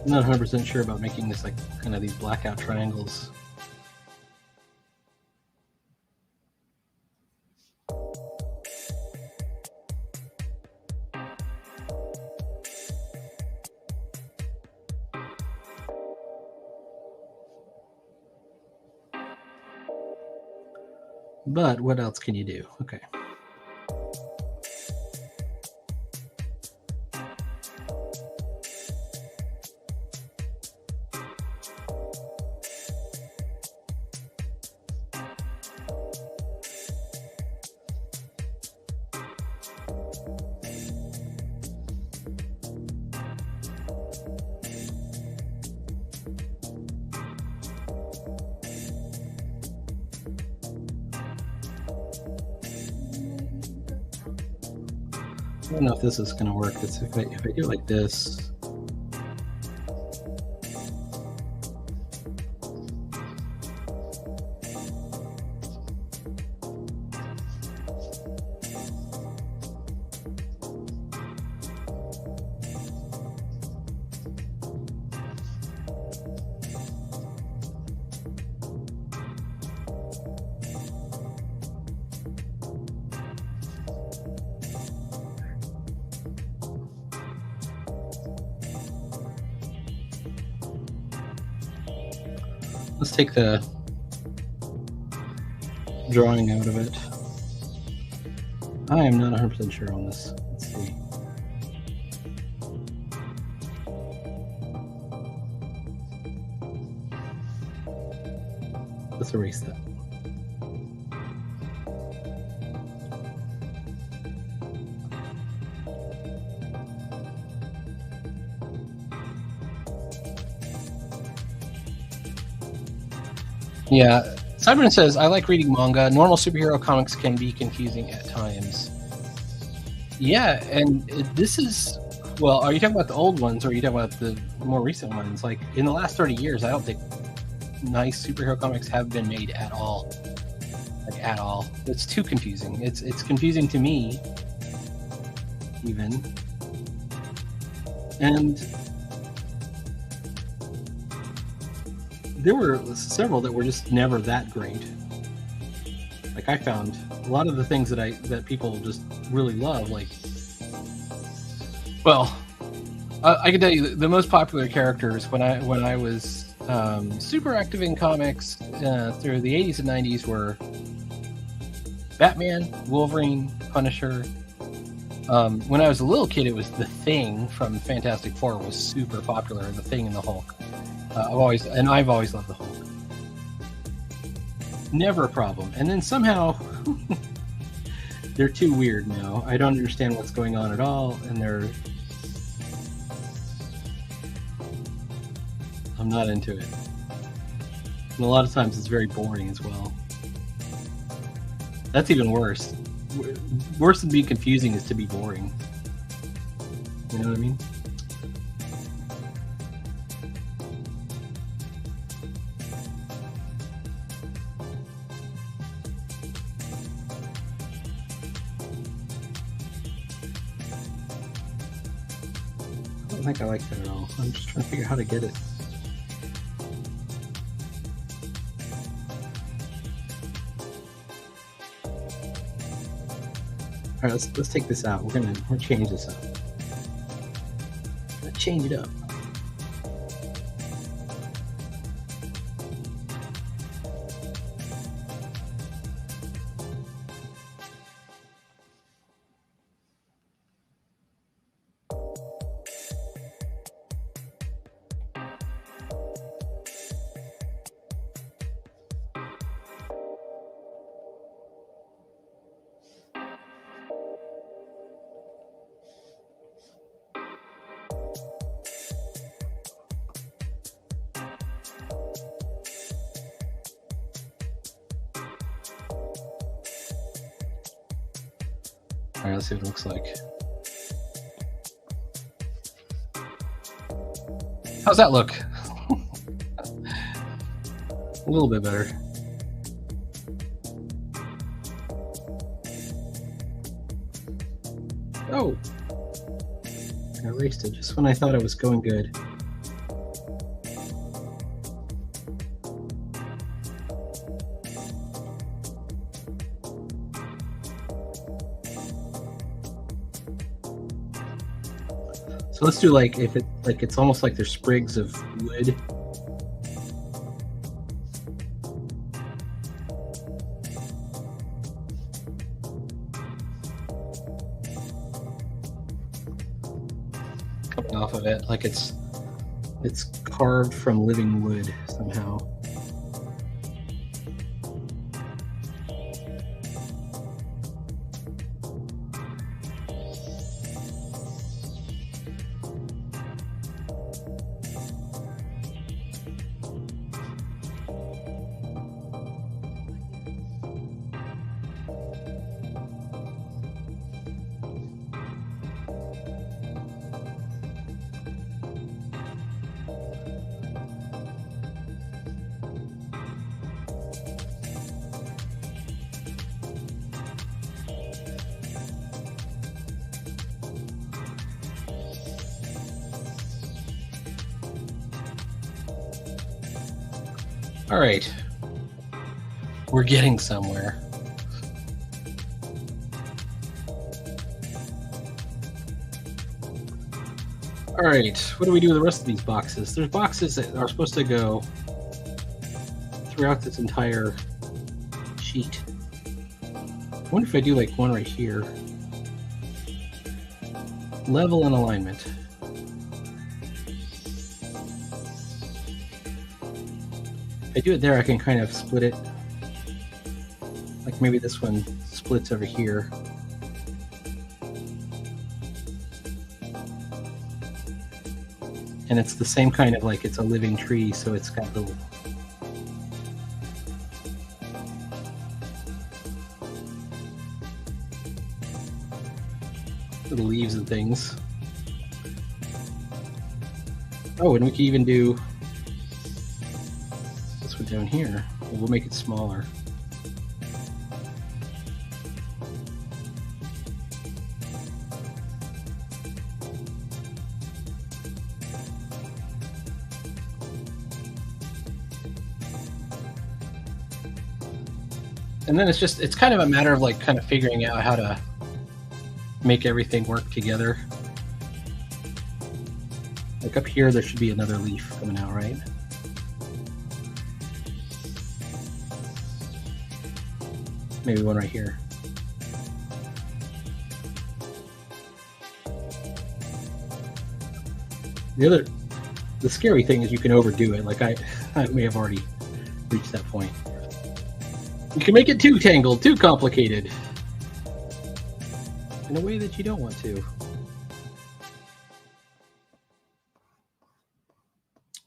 I'm not 100% sure about making this like kind of these blackout triangles. But what else can you do? Okay. I don't know if this is going to work. It's if I do like this. Let's take the drawing out of it. I am not 100% sure on this. Let's see. Let's erase that. Yeah, Cyberman says, I like reading manga. Normal superhero comics can be confusing at times. Yeah, and this is, well, are you talking about the old ones or are you talking about the more recent ones? Like, in the last 30 years, I don't think nice superhero comics have been made at all. Like, at all. It's too confusing. It's confusing to me, even. And there were several that were just never that great. Like, I found a lot of the things that people just really love. Like, well, I can tell you the most popular characters when I was super active in comics through the 80s and 90s were Batman, Wolverine, Punisher. When I was a little kid, it was The Thing from Fantastic Four was super popular. The Thing and the Hulk. I've always loved the Hulk. Never a problem. And then somehow they're too weird now. I don't understand what's going on at all, and I'm not into it. And a lot of times it's very boring as well. That's even worse. Worse than being confusing is to be boring. You know what I mean? I don't think I like that at all. I'm just trying to figure out how to get it. All right, let's take this out. We're gonna change this up. Let's change it up. All right, let's see what it looks like. How's that look? A little bit better. Oh! I erased it just when I thought it was going good. So let's do like if it like it's almost like there's sprigs of wood. Coming off of it, like it's carved from living wood somehow. All right, we're getting somewhere. All right, what do we do with the rest of these boxes? There's boxes that are supposed to go throughout this entire sheet. I wonder if I do like one right here. Level and alignment. If I do it there, I can kind of split it. Like maybe this one splits over here. And it's the same kind of like it's a living tree, so it's got little leaves and things. Oh, and we can even do this one down here. We'll make it smaller. And then it's kind of a matter of like kind of figuring out how to make everything work together. Like up here, there should be another leaf coming out, right? Maybe one right here. The scary thing is you can overdo it. Like I may have already reached that point. You can make it too tangled, too complicated, in a way that you don't want to.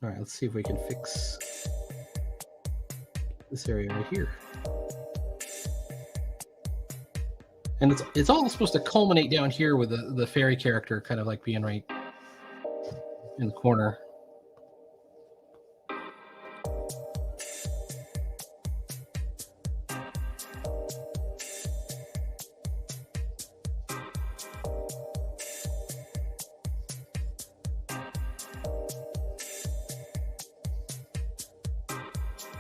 All right, let's see if we can fix this area right here. And it's all supposed to culminate down here with the fairy character kind of like being right in the corner.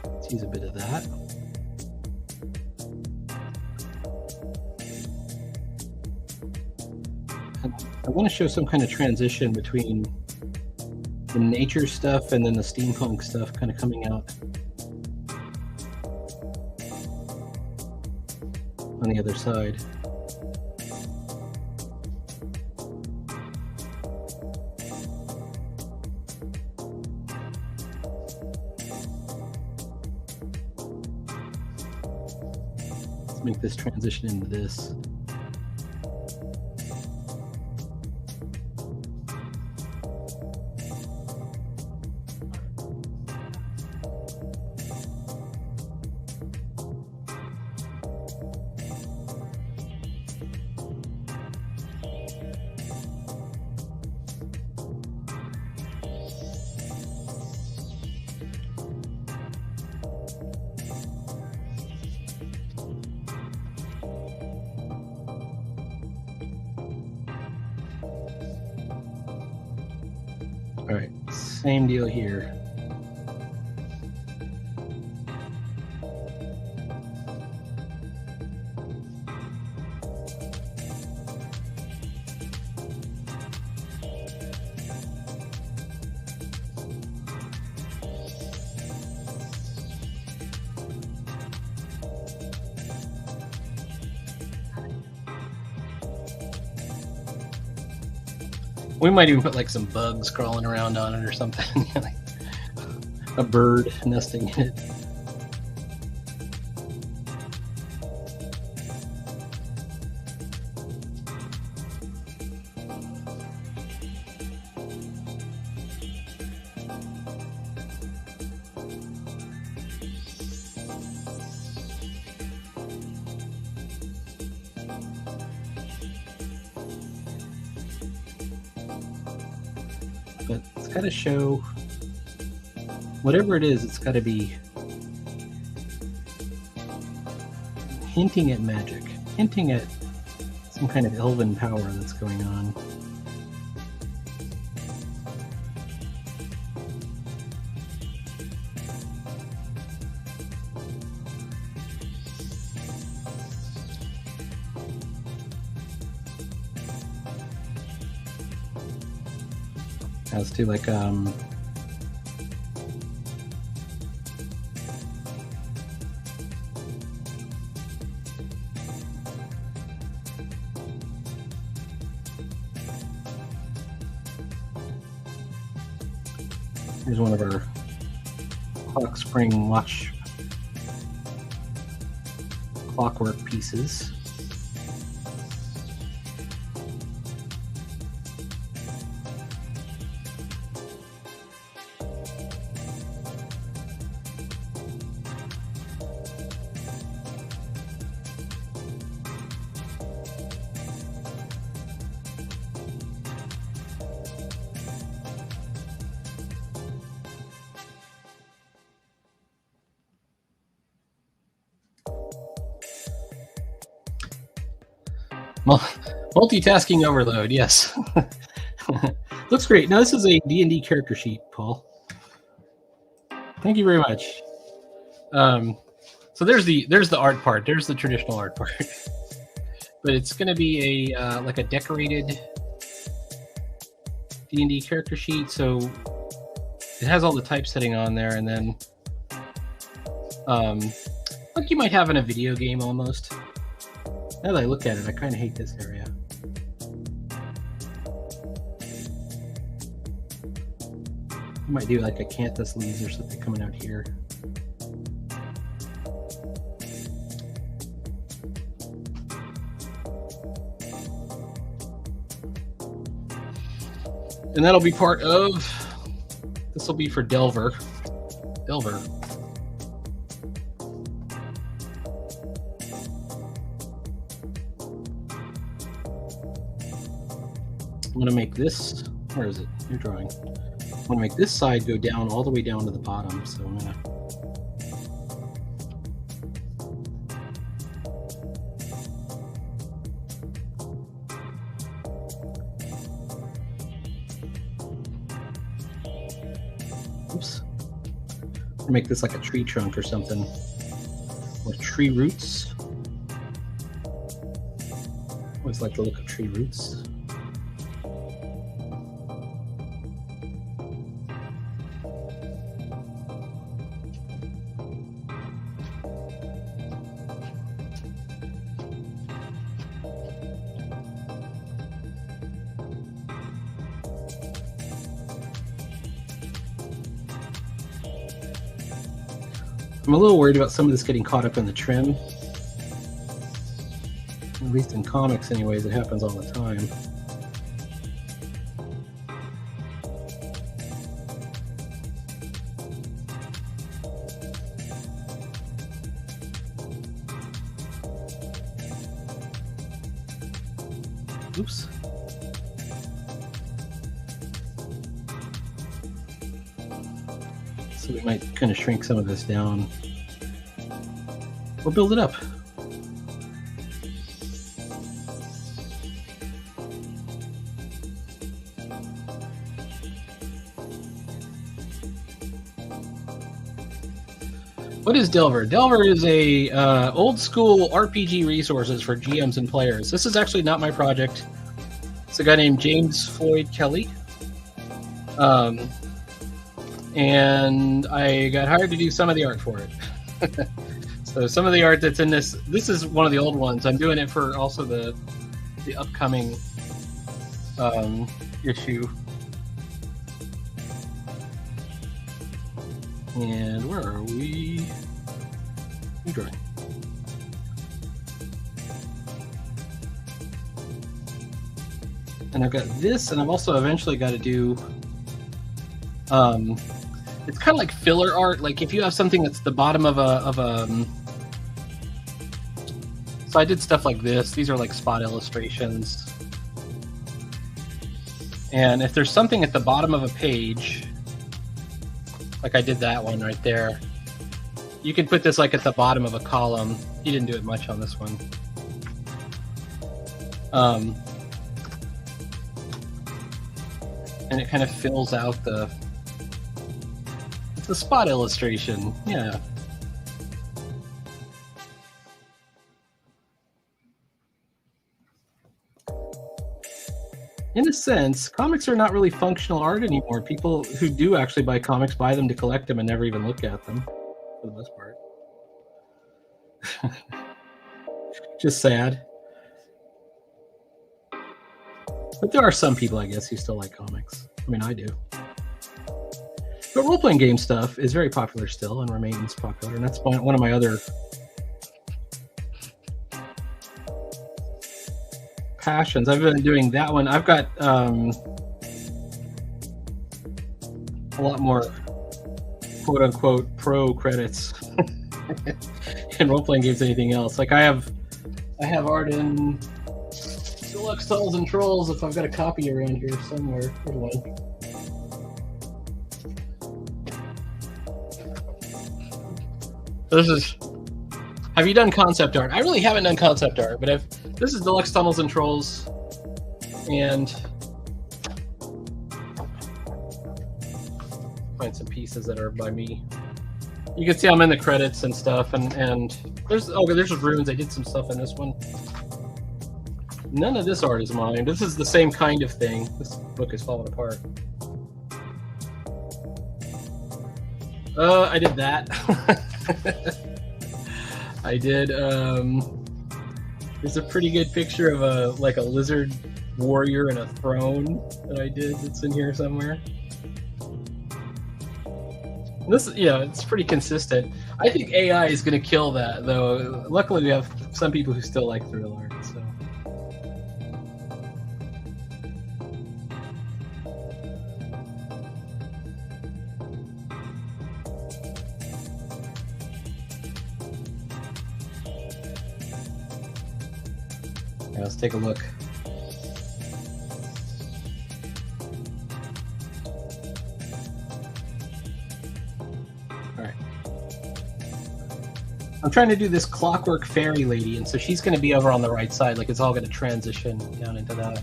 Let's use a bit of that. I want to show some kind of transition between the nature stuff and then the steampunk stuff kind of coming out on the other side. Let's make this transition into this. All right, same deal here. We might even put like some bugs crawling around on it or something, like a bird nesting in it. But it's got to show whatever it is, it's got to be hinting at magic, hinting at some kind of elven power that's going on. Let's do like here's one of our clock spring watch clockwork pieces. Multitasking overload, yes. Looks great. Now this is a D&D character sheet, Paul. Thank you very much. So there's the art part. There's the traditional art part. But it's going to be a like a decorated D&D character sheet. So it has all the typesetting on there, and then like you might have in a video game almost. Now that I look at it, I kind of hate this area. might do like acanthus leaves or something coming out here. And that'll be part of, this will be for Delver. Delver. I'm going to make this, where is it? New drawing. I'm going to make this side go down all the way down to the bottom. So I'm going to make this like a tree trunk or something, or tree roots. Always like the look of tree roots. I'm a little worried about some of this getting caught up in the trim. At least in comics anyways, it happens all the time. Oops. So we might kind of shrink some of this down. Or build it up. What is Delver? Delver is a old school RPG resources for GMs and players. This is actually not my project. It's a guy named James Floyd Kelly. And I got hired to do some of the art for it. So some of the art that's in this is one of the old ones. I'm doing it for also the upcoming issue. And where are we? New drawing. And I've got this, and I've also eventually got to do it's kind of like filler art. Like if you have something that's the bottom of a so I did stuff like this. These are like spot illustrations. And if there's something at the bottom of a page, like I did that one right there, you can put this like at the bottom of a column. You didn't do it much on this one. And it kind of fills out it's a spot illustration. Yeah. In a sense, comics are not really functional art anymore. People who do actually buy comics buy them to collect them and never even look at them, for the most part. Just sad. But there are some people, I guess, who still like comics. I mean, I do. But role-playing game stuff is very popular still and remains popular, and that's one of my other passions. I've been doing that one. I've got a lot more quote-unquote pro credits in role-playing games than anything else. Like I have art in Deluxe Tunnels and Trolls if I've got a copy around here somewhere. Here's one. This is, have you done concept art? I really haven't done concept art, but this is Deluxe Tunnels and Trolls, and find some pieces that are by me. You can see I'm in the credits and stuff, and there's runes. I did some stuff in this one. None of this art is mine. This is the same kind of thing. This book is falling apart. I did that. I did. There's a pretty good picture of a lizard warrior and a throne that I did. That's in here somewhere. This, it's pretty consistent. I think AI is going to kill that, though. Luckily, we have some people who still like the real art. So. Yeah, let's take a look. I'm trying to do this Clockwork Fairy lady, and so she's going to be over on the right side. Like, it's all going to transition down into that.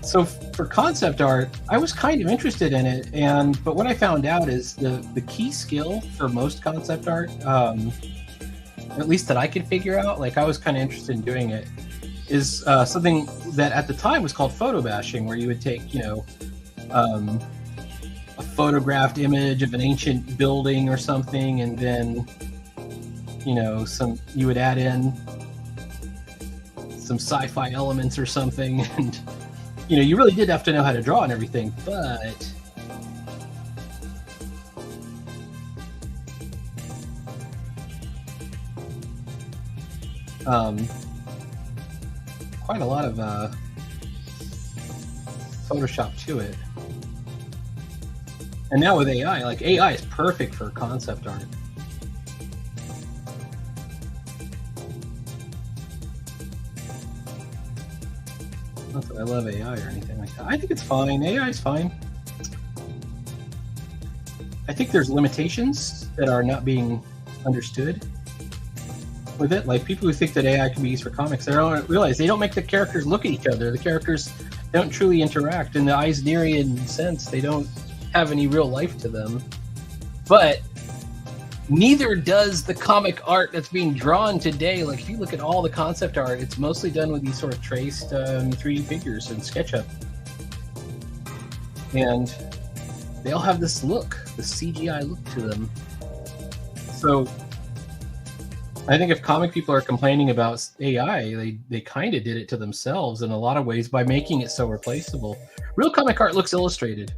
So for concept art, I was kind of interested in it, but what I found out is the key skill for most concept art, at least that I could figure out, like I was kind of interested in doing it, is something that at the time was called photo bashing, where you would take, a photographed image of an ancient building or something, and then you would add in some sci-fi elements or something, and you really did have to know how to draw and everything, but quite a lot of Photoshop to it. And now with AI, like AI is perfect for concept art. Not that I love AI or anything like that. I think it's fine. AI is fine. I think there's limitations that are not being understood with it. Like people who think that AI can be used for comics, they don't realize they don't make the characters look at each other. The characters don't truly interact. In the Eisnerian sense, they don't have any real life to them. But neither does the comic art that's being drawn today. Like if you look at all the concept art, it's mostly done with these sort of traced 3D figures in SketchUp. And they all have this look, the CGI look to them. So I think if comic people are complaining about AI, they kind of did it to themselves in a lot of ways by making it so replaceable. Real comic art looks illustrated.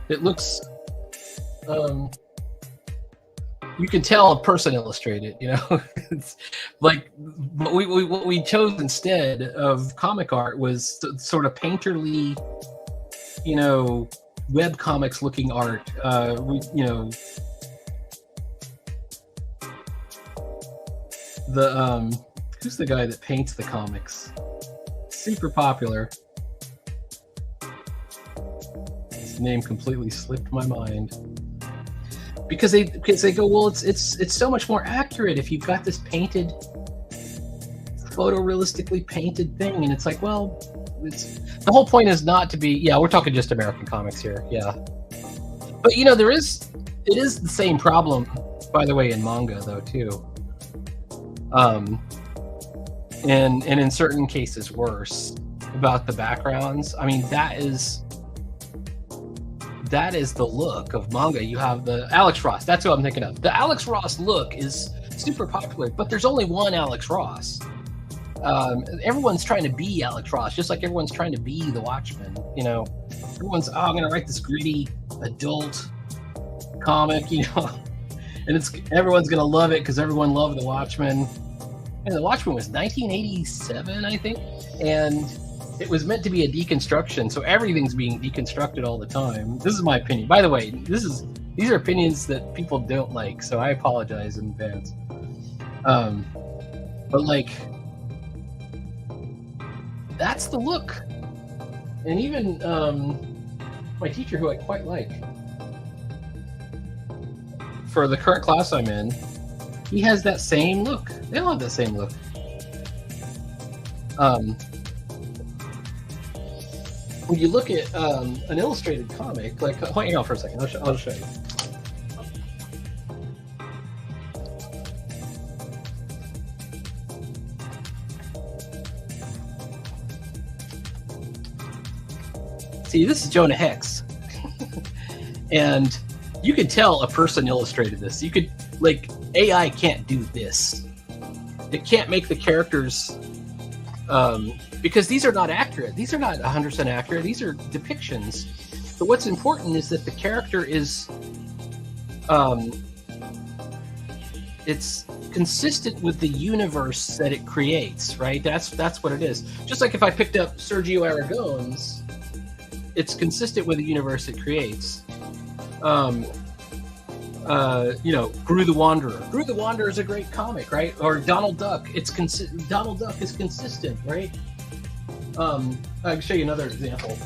It looks, you can tell a person illustrated, It's like what we chose instead of comic art was sort of painterly, web comics looking art. Who's the guy that paints the comics? Super popular. His name completely slipped my mind. Because they go, well, it's so much more accurate if you've got this painted, photorealistically painted thing, and it's like, well, the whole point is not to be. Yeah, we're talking just American comics here. Yeah, but it is the same problem, by the way, in manga though too. And in certain cases worse about the backgrounds. I mean, that is the look of manga. You have the Alex Ross. That's who I'm thinking of. The Alex Ross look is super popular, but there's only one Alex Ross. Everyone's trying to be Alex Ross, just like everyone's trying to be the Watchmen. Everyone's, I'm going to write this gritty adult comic, and everyone's going to love it because everyone loved the Watchmen. And the Watchmen was 1987, I think, and it was meant to be a deconstruction, so everything's being deconstructed all the time. This is my opinion. By the way, these are opinions that people don't like, so I apologize in advance. But like, that's the look. And even my teacher, who I quite like, for the current class I'm in, he has that same look. They all have that same look. When you look at an illustrated comic, like, hang on for a second, I'll show you. See, this is Jonah Hex. And you can tell a person illustrated this. You could, like, AI can't do this. It can't make the characters, because these are not accurate. These are not 100% accurate. These are depictions. But what's important is that the character is, it's consistent with the universe that it creates, right? That's what it is. Just like if I picked up Sergio Aragon's, it's consistent with the universe it creates. You know, Gru the Wanderer. Gru the Wanderer is a great comic, right? Or Donald Duck. Donald Duck is consistent, right? I can show you another example.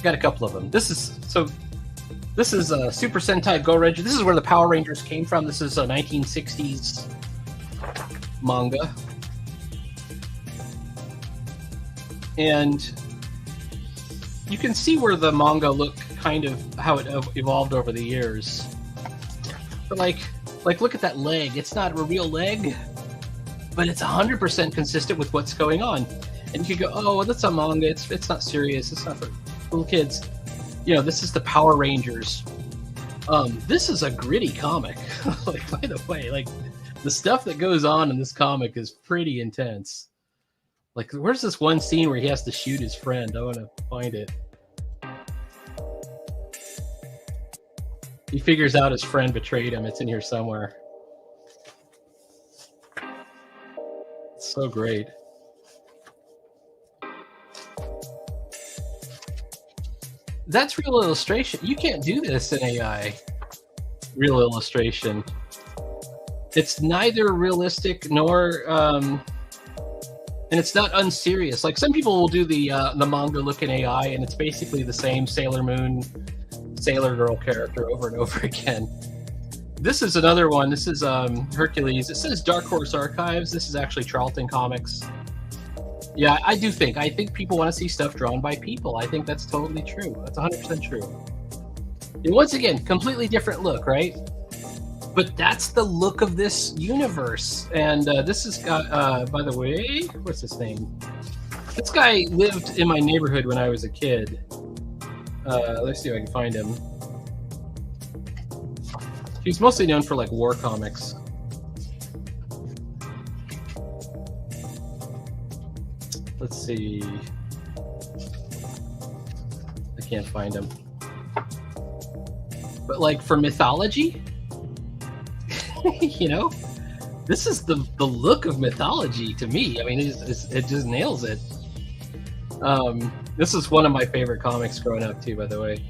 Got a couple of them. This is Super Sentai Go Ranger. This is where the Power Rangers came from. This is a 1960s manga, and you can see where the manga look kind of how it evolved over the years. But like look at that leg. It's not a real leg, but it's 100% consistent with what's going on. And you could go, oh, well, that's a manga. It's not serious. It's not for little kids. You know, this is the Power Rangers. This is a gritty comic. Like, by the way, like the stuff that goes on in this comic is pretty intense. Like, where's this one scene where he has to shoot his friend? I want to find it. He figures out his friend betrayed him. It's in here somewhere. It's so great. That's real illustration. You can't do this in AI. Real illustration. It's neither realistic nor, and it's not unserious. Like some people will do the manga look in AI, and it's basically the same Sailor Moon, Sailor Girl character over and over again. This is another one. This is Hercules. It says Dark Horse Archives. This is actually Charlton Comics. Yeah, I think people want to see stuff drawn by people. I think that's totally true. That's 100% true. And once again, completely different look, right? But that's the look of this universe. And this has got, by the way, what's his name? This guy lived in my neighborhood when I was a kid. Let's see if I can find him. He's mostly known for like war comics. Let's see. I can't find him. But like for mythology, you know, this is the look of mythology to me. I mean, it just nails it. This is one of my favorite comics growing up too, by the way.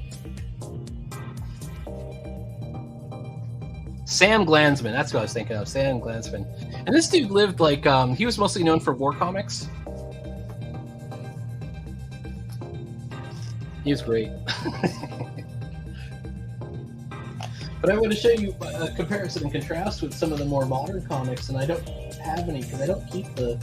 Sam Glanzman, that's what I was thinking of. Sam Glanzman. And this dude lived like, he was mostly known for war comics. He was great. But I want to show you a comparison and contrast with some of the more modern comics, and I don't have any because I don't keep the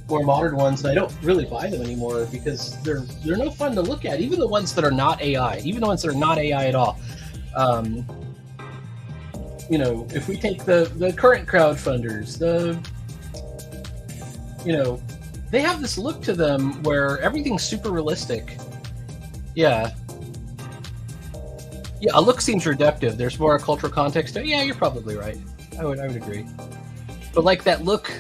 more modern ones, and I don't really buy them anymore because they're no fun to look at. Even the ones that are not AI, even the ones that are not AI at all. You know, if we take the current crowdfunders, you know, they have this look to them where everything's super realistic. Yeah. Yeah, a look seems reductive. There's more cultural context. Yeah, you're probably right. I would agree. But like that look,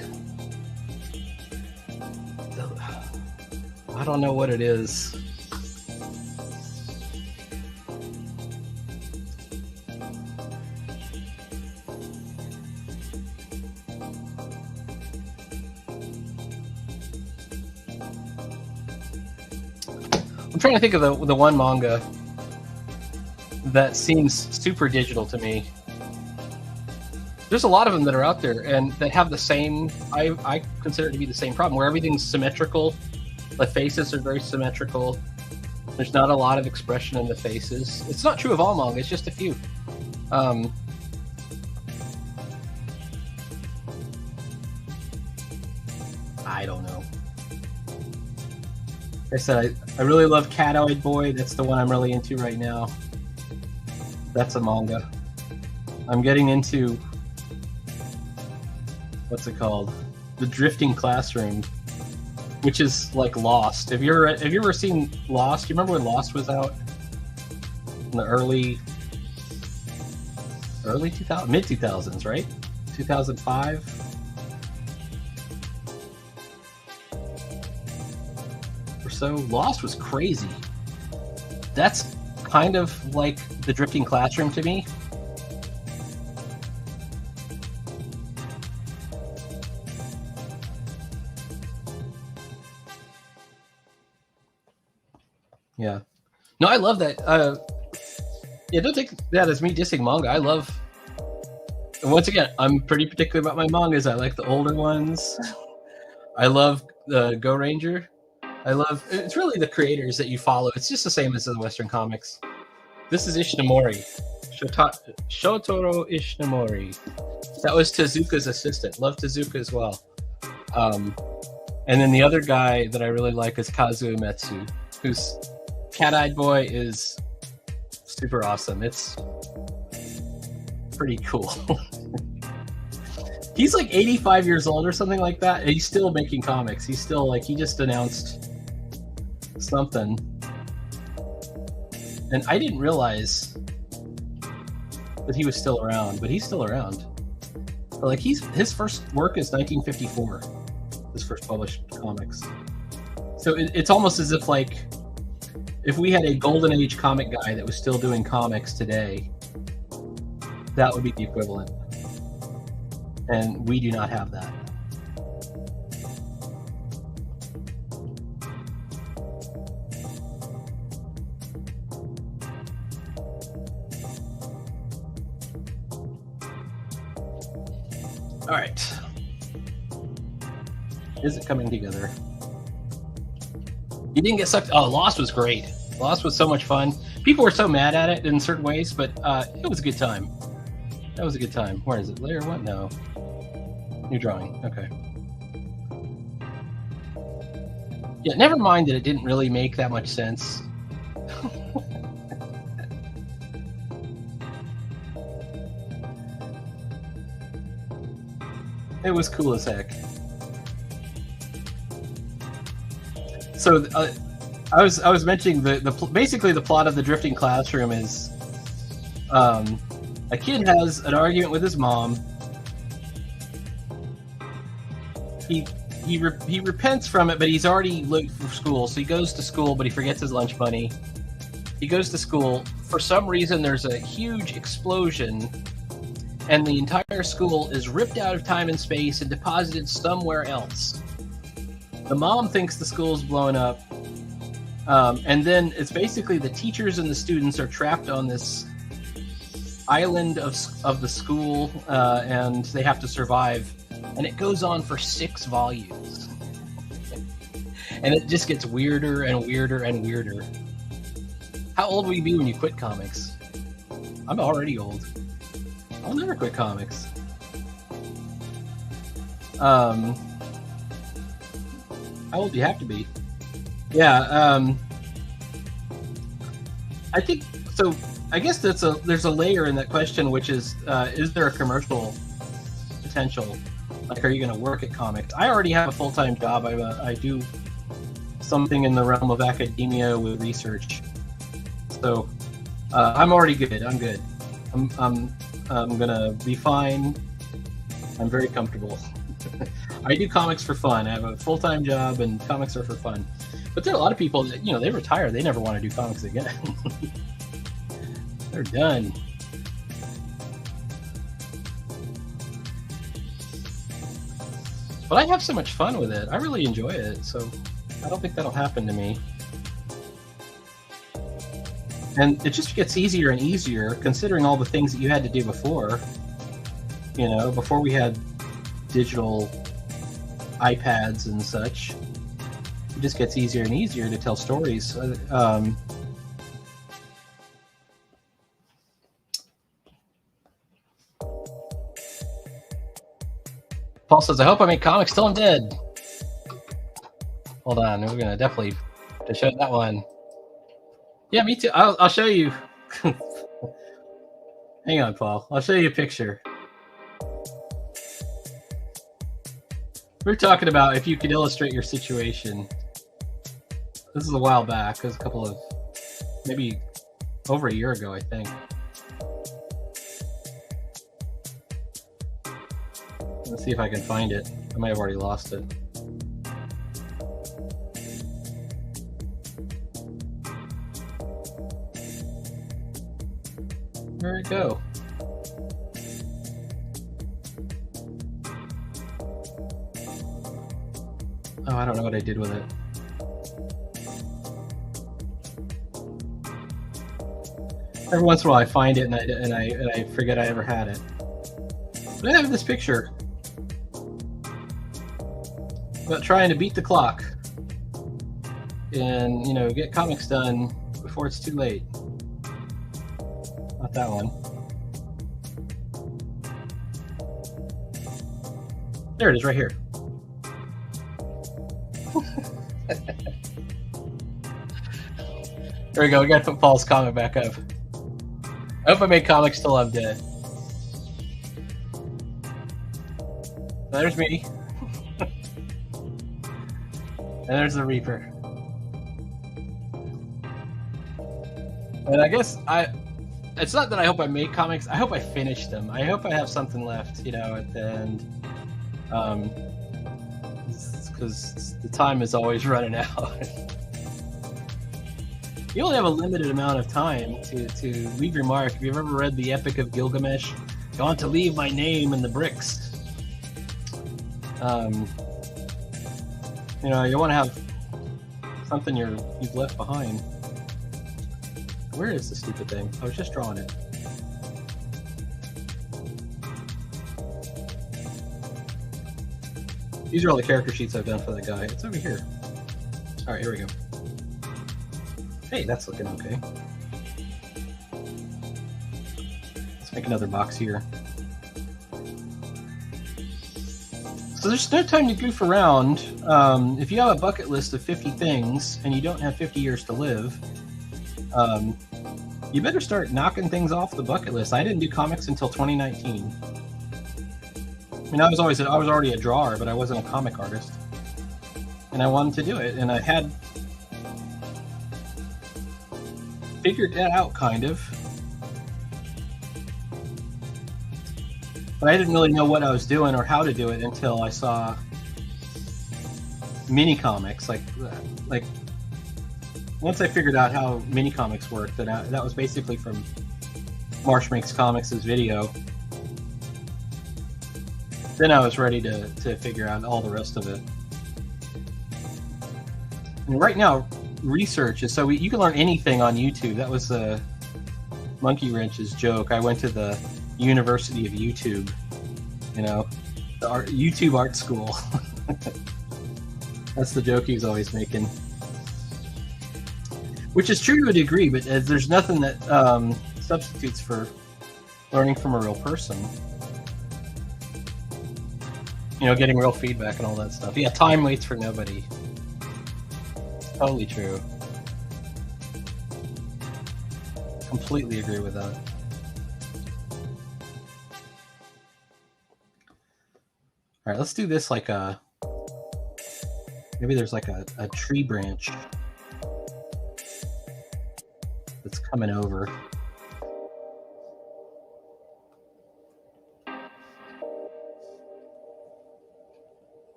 I don't know what it is. I'm trying to think of the one manga that seems super digital to me. There's a lot of them that are out there and that have the same, I consider it to be the same problem, where everything's symmetrical. The faces are very symmetrical. There's not a lot of expression in the faces. It's not true of all manga, it's just a few. I don't know. Like I said, I really love Catoid Boy. That's the one I'm really into right now. That's a manga. I'm getting into, what's it called? the Drifting Classroom, which is like Lost. Have you ever seen Lost? Do you remember when Lost was out in the early 2000s, mid 2000s, right? 2005 or so. Lost was crazy. That's kind of like the Drifting Classroom to me. Yeah. No, I love that. Yeah, don't take that as me dissing manga. I love. And once again, I'm pretty particular about my mangas. I like the older ones. I love the Go Ranger. I love. It's really the creators that you follow. It's just the same as the Western comics. This is Ishinomori, Shotaro Ishinomori. That was Tezuka's assistant. Love Tezuka as well. And then the other guy that I really like is Kazuo Uematsu, whose Cat-Eyed Boy is super awesome. It's pretty cool. He's like 85 years old or something like that, and he's still making comics. He's still like, he just announced something. And I didn't realize that he was still around, but he's still around. But like his first work is 1954, his first published comics. So it's almost as if like, if we had a golden age comic guy that was still doing comics today, that would be the equivalent. And we do not have that. All right. Is it coming together? You didn't get sucked. Oh, Lost was great. Lost was so much fun. People were so mad at it in certain ways, but it was a good time. That was a good time. Where is it? Layer one? No. New drawing. Okay. Yeah, never mind that it didn't really make that much sense. It was cool as heck. So I was mentioning basically the plot of the Drifting Classroom is a kid has an argument with his mom. He repents from it, but he's already late for school, so he goes to school, but he forgets his lunch money. He goes to school. For some reason, there's a huge explosion, and the entire school is ripped out of time and space and deposited somewhere else. The mom thinks the school's blown up, and then it's basically the teachers and the students are trapped on this island of the school, and they have to survive. And it goes on for 6 volumes. And it just gets weirder and weirder and weirder. How old will you be when you quit comics? I'm already old. I'll never quit comics. How old do you have to be? Yeah, I think so. I guess there's a layer in that question, which is there a commercial potential? Like, are you going to work at comics? I already have a full-time job. I do something in the realm of academia with research, so I'm already good. I'm good. I'm gonna be fine. I'm very comfortable. I do comics for fun. I have a full-time job, and comics are for fun. But there are a lot of people that, they retire. They never want to do comics again. They're done. But I have so much fun with it. I really enjoy it, so I don't think that'll happen to me. And it just gets easier and easier, considering all the things that you had to do before. Before we had digital iPads and such. It just gets easier and easier to tell stories. Paul says, I hope I make comics till I'm dead. Hold on, we're going to definitely show that one. Yeah, me too. I'll show you. Hang on, Paul. I'll show you a picture. We're talking about if you could illustrate your situation. This is a while back. It was a couple of, maybe over a year ago, I think. Let's see if I can find it. I might have already lost it. Where'd it go? Oh, I don't know what I did with it. Every once in a while I find it and I forget I ever had it. But I have this picture about trying to beat the clock and, you know, get comics done before it's too late. Not that one. There it is, right here. There we go. We got to put Paul's comic back up. I hope I made comics till I'm dead. There's me. And there's the Reaper. And I guess it's not that I hope I made comics. I hope I finished them. I hope I have something left, you know, at the end. Because the time is always running out. You only have a limited amount of time to leave your mark. If you've ever read the Epic of Gilgamesh, you want to leave my name in the bricks. You know, you want to have something you've left behind. Where is the stupid thing? I was just drawing it. These are all the character sheets I've done for that guy. It's over here. All right, here we go. Hey, that's looking okay. Let's make another box here. So there's no time to goof around. If you have a bucket list of 50 things and you don't have 50 years to live, you better start knocking things off the bucket list. I didn't do comics until 2019. I mean, I was already a drawer, but I wasn't a comic artist, and I wanted to do it, and I had figured that out kind of, but I didn't really know what I was doing or how to do it until I saw mini comics. Like once I figured out how mini comics worked, that was basically from Marsh Makes Comics' video. Then I was ready to figure out all the rest of it. And right now, research is so you can learn anything on YouTube. That was Monkey Wrench's joke. I went to the University of YouTube, you know, the YouTube art school. That's the joke he was always making. Which is true to a degree, but there's nothing that substitutes for learning from a real person. You know, getting real feedback and all that stuff. Yeah, time waits for nobody. Totally true. Completely agree with that. All right, let's do this like a... Maybe there's like a tree branch that's coming over.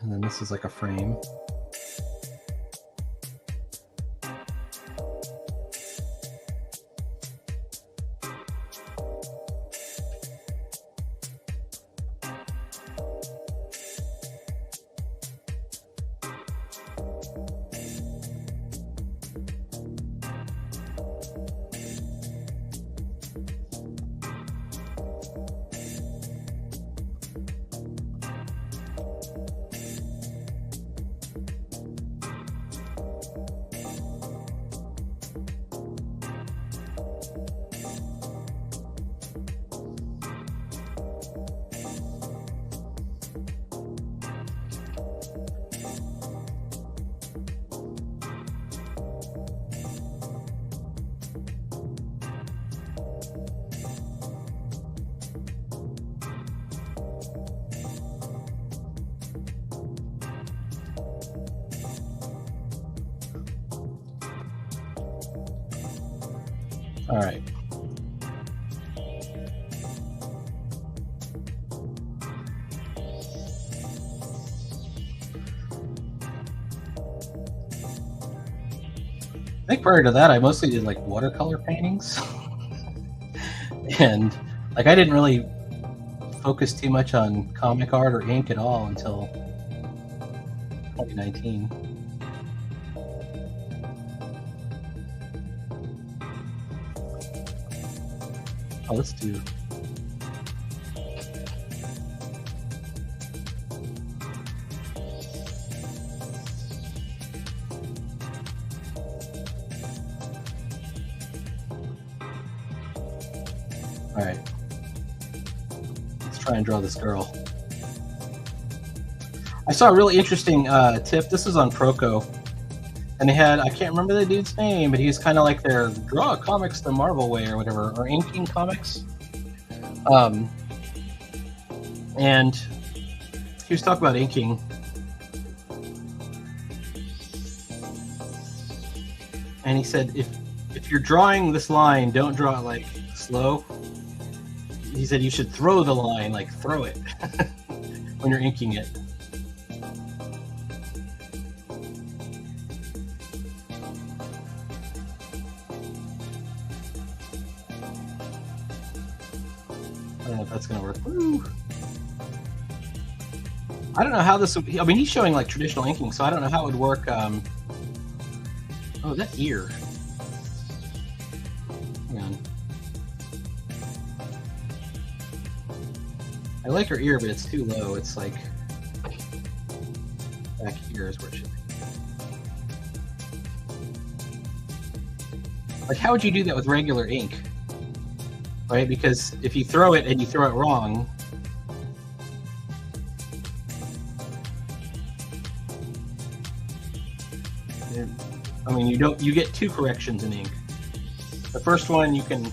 And then this is like a frame. All right. I think prior to that, I mostly did like watercolor paintings, and like I didn't really focus too much on comic art or ink at all until 2019. Oh, let's do. All right. Let's try and draw this girl. I saw a really interesting tip. This is on Proco. And they had, I can't remember the dude's name, but he's kind of like their draw comics the Marvel way or whatever, or inking comics. And he was talking about inking. And he said, if you're drawing this line, don't draw it like slow. He said you should throw the line, like throw it when you're inking it. I don't know if that's going to work. Woo. I don't know how this would, I mean, he's showing like traditional inking, so I don't know how it would work. Oh, that ear. Hang on. I like her ear, but it's too low. It's like back here is where it should be. Like, how would you do that with regular ink? Right? Because if you throw it and you throw it wrong, I mean, you get two corrections in ink. The first one you can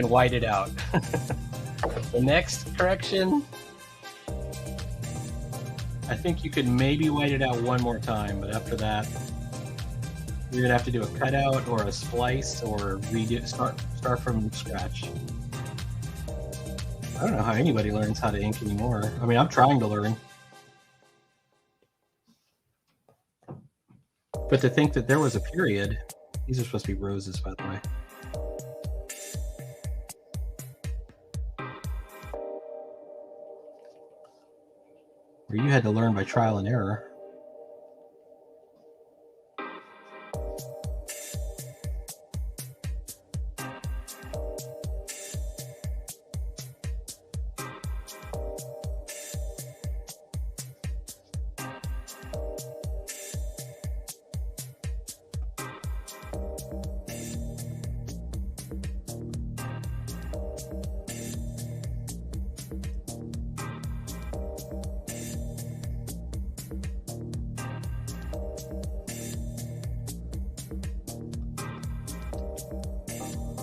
white it out. The next correction, I think you could maybe white it out one more time, but after that, you're gonna have to do a cutout or a splice or redo, start from scratch. I don't know how anybody learns how to ink anymore. I mean, I'm trying to learn. But to think that there was a period, these are supposed to be roses, by the way. Where you had to learn by trial and error.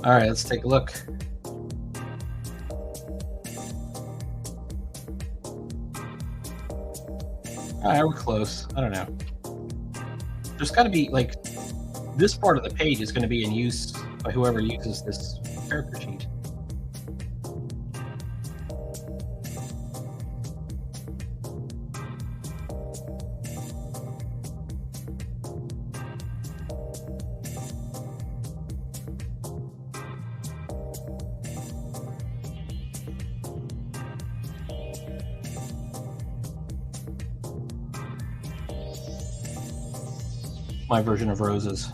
All right, let's take a look. All right, we're close. I don't know. There's got to be, like, this part of the page is going to be in use by whoever uses this character sheet. My version of roses.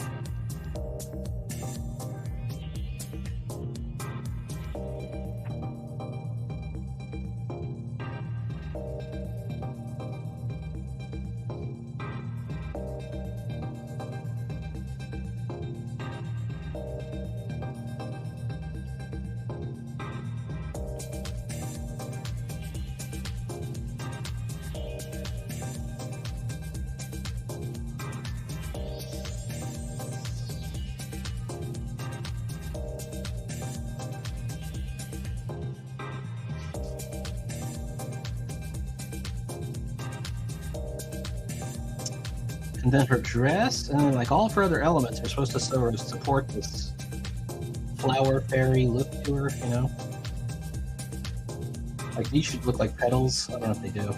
And then her dress, and then like all of her other elements are supposed to sort of support this flower fairy look to her, you know? Like these should look like petals. I don't know if they do.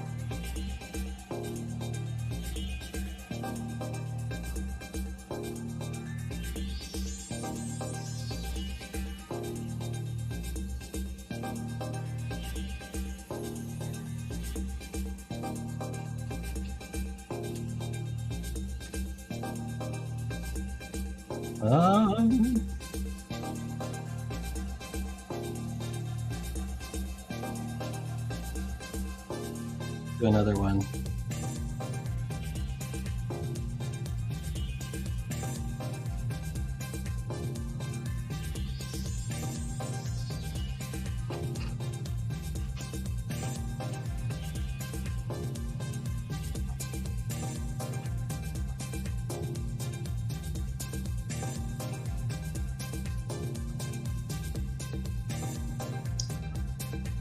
Do another one.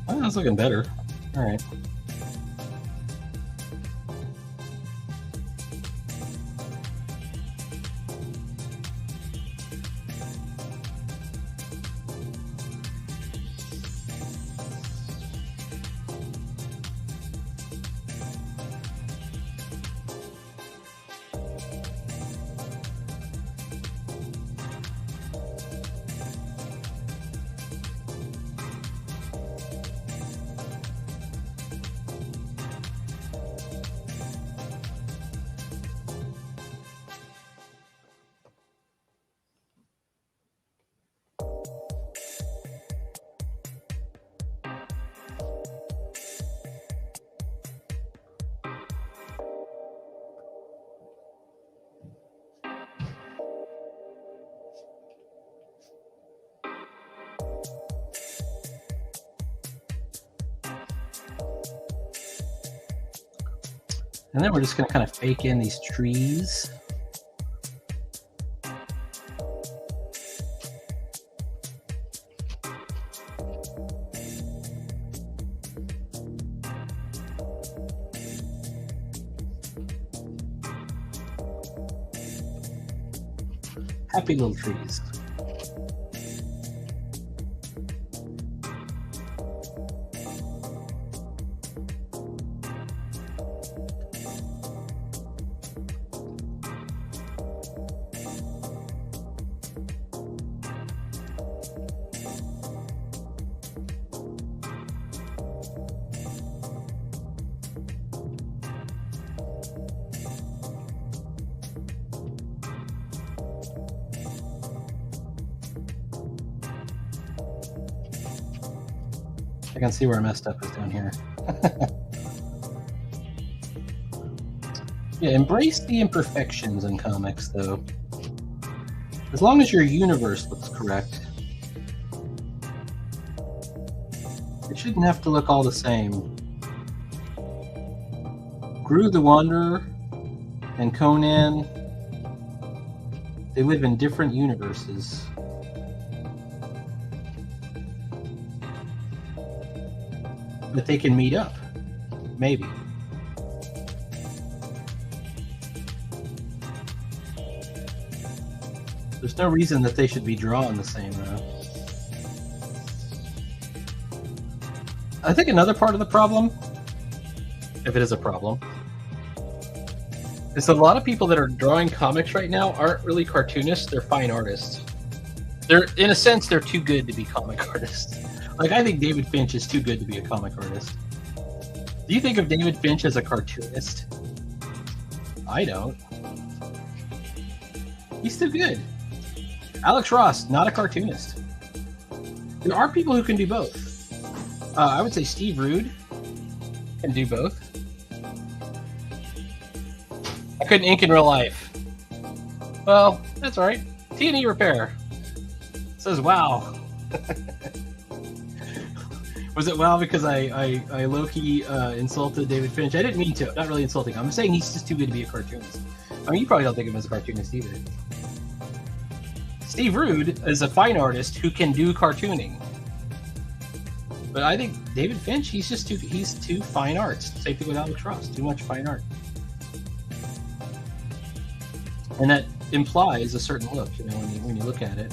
Oh, that's looking better. All right. And then we're just going to kind of fake in these trees. Happy little trees. I can see where I messed up is down here. Yeah, embrace the imperfections in comics, though. As long as your universe looks correct, it shouldn't have to look all the same. Gru the Wanderer and Conan, they live in different universes. But they can meet up, maybe. There's no reason that they should be drawn the same, though. I think another part of the problem, if it is a problem, is that a lot of people that are drawing comics right now aren't really cartoonists, they're fine artists. They're, in a sense, they're too good to be comic artists. Like, I think David Finch is too good to be a comic artist. Do you think of David Finch as a cartoonist? I don't. He's too good. Alex Ross, not a cartoonist. There are people who can do both. I would say Steve Rude can do both. I couldn't ink in real life. Well, that's all right. T&E Repair says, wow. Was it wow because I low-key insulted David Finch? I didn't mean to. Not really insulting. I'm saying he's just too good to be a cartoonist. I mean, you probably don't think of him as a cartoonist either. Steve Rude is a fine artist who can do cartooning. But I think David Finch, he's too fine arts. Same thing with Alex Ross. Too much fine art. and that implies a certain look, when you look at it.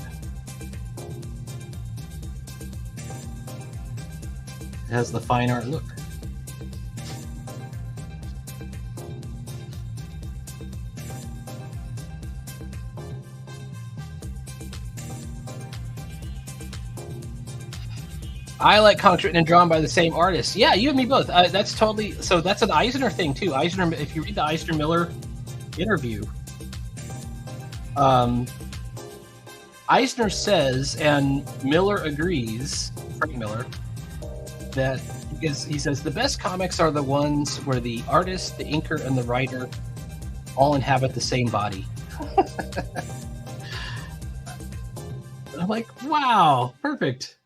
It has the fine art look. I like comics written and drawn by the same artist. Yeah, you and me both. That's totally. So that's an Eisner thing too. Eisner, if you read the Eisner Miller interview, Eisner says, and Miller agrees, Frank Miller, that because he says the best comics are the ones where the artist, the inker, and the writer all inhabit the same body. I'm like, wow, perfect.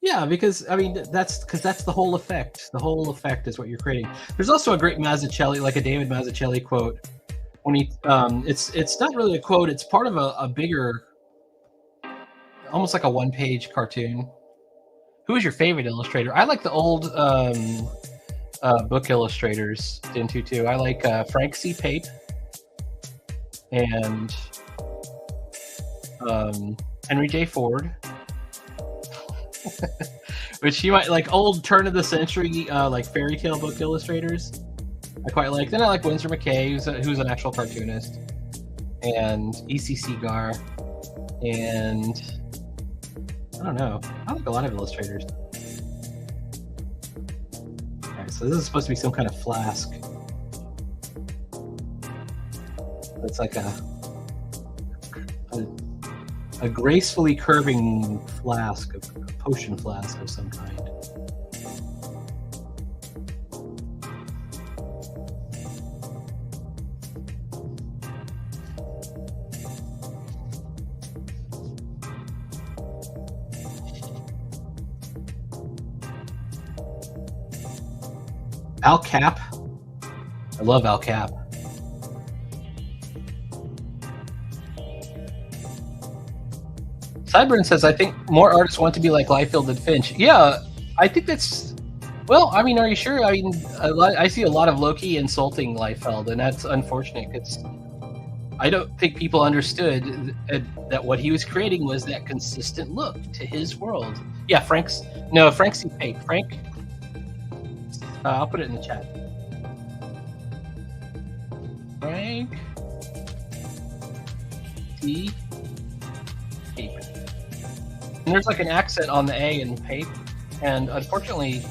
Yeah, because I mean that's the whole effect. The whole effect is what you're creating. There's also a great Mazzucchelli, like a David Mazzucchelli quote. When he, it's not really a quote. It's part of a bigger, almost like a one-page cartoon. Who is your favorite illustrator? I like the old book illustrators into too. I like Frank C. Pape and Henry J. Ford. Which you might like old turn of the century like fairy tale book illustrators. I quite like. Then I like Winsor McKay, who's an actual cartoonist, and E.C. Segar, and I don't know. I like a lot of illustrators. All right, so this is supposed to be some kind of flask. It's like a gracefully curving flask, a potion flask of some kind. Al Cap. I love Al Cap. Sideburn says, I think more artists want to be like Liefeld and Finch. Yeah, I think that's... Well, I mean, are you sure? I mean, I see a lot of Loki insulting Liefeld, and that's unfortunate because I don't think people understood that what he was creating was that consistent look to his world. Yeah, Frank C. Pape. Frank... I'll put it in the chat. Frank C. Pape. And there's like an accent on the A in Pape, and unfortunately,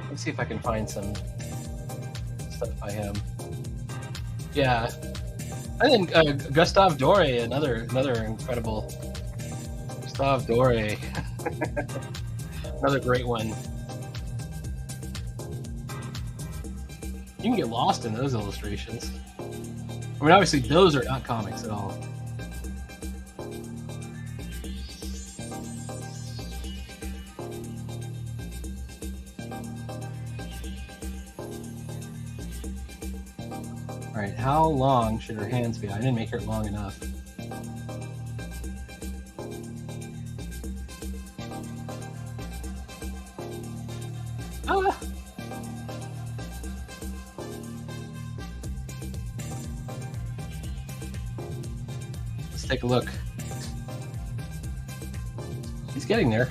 let's see if I can find some stuff by him. Yeah, I think Gustave Doré, another incredible. Gustave Doré, another great one. You can get lost in those illustrations. I mean, obviously, those are not comics at all. All right, how long should her hands be? I didn't make her long enough. Take a look. He's getting there.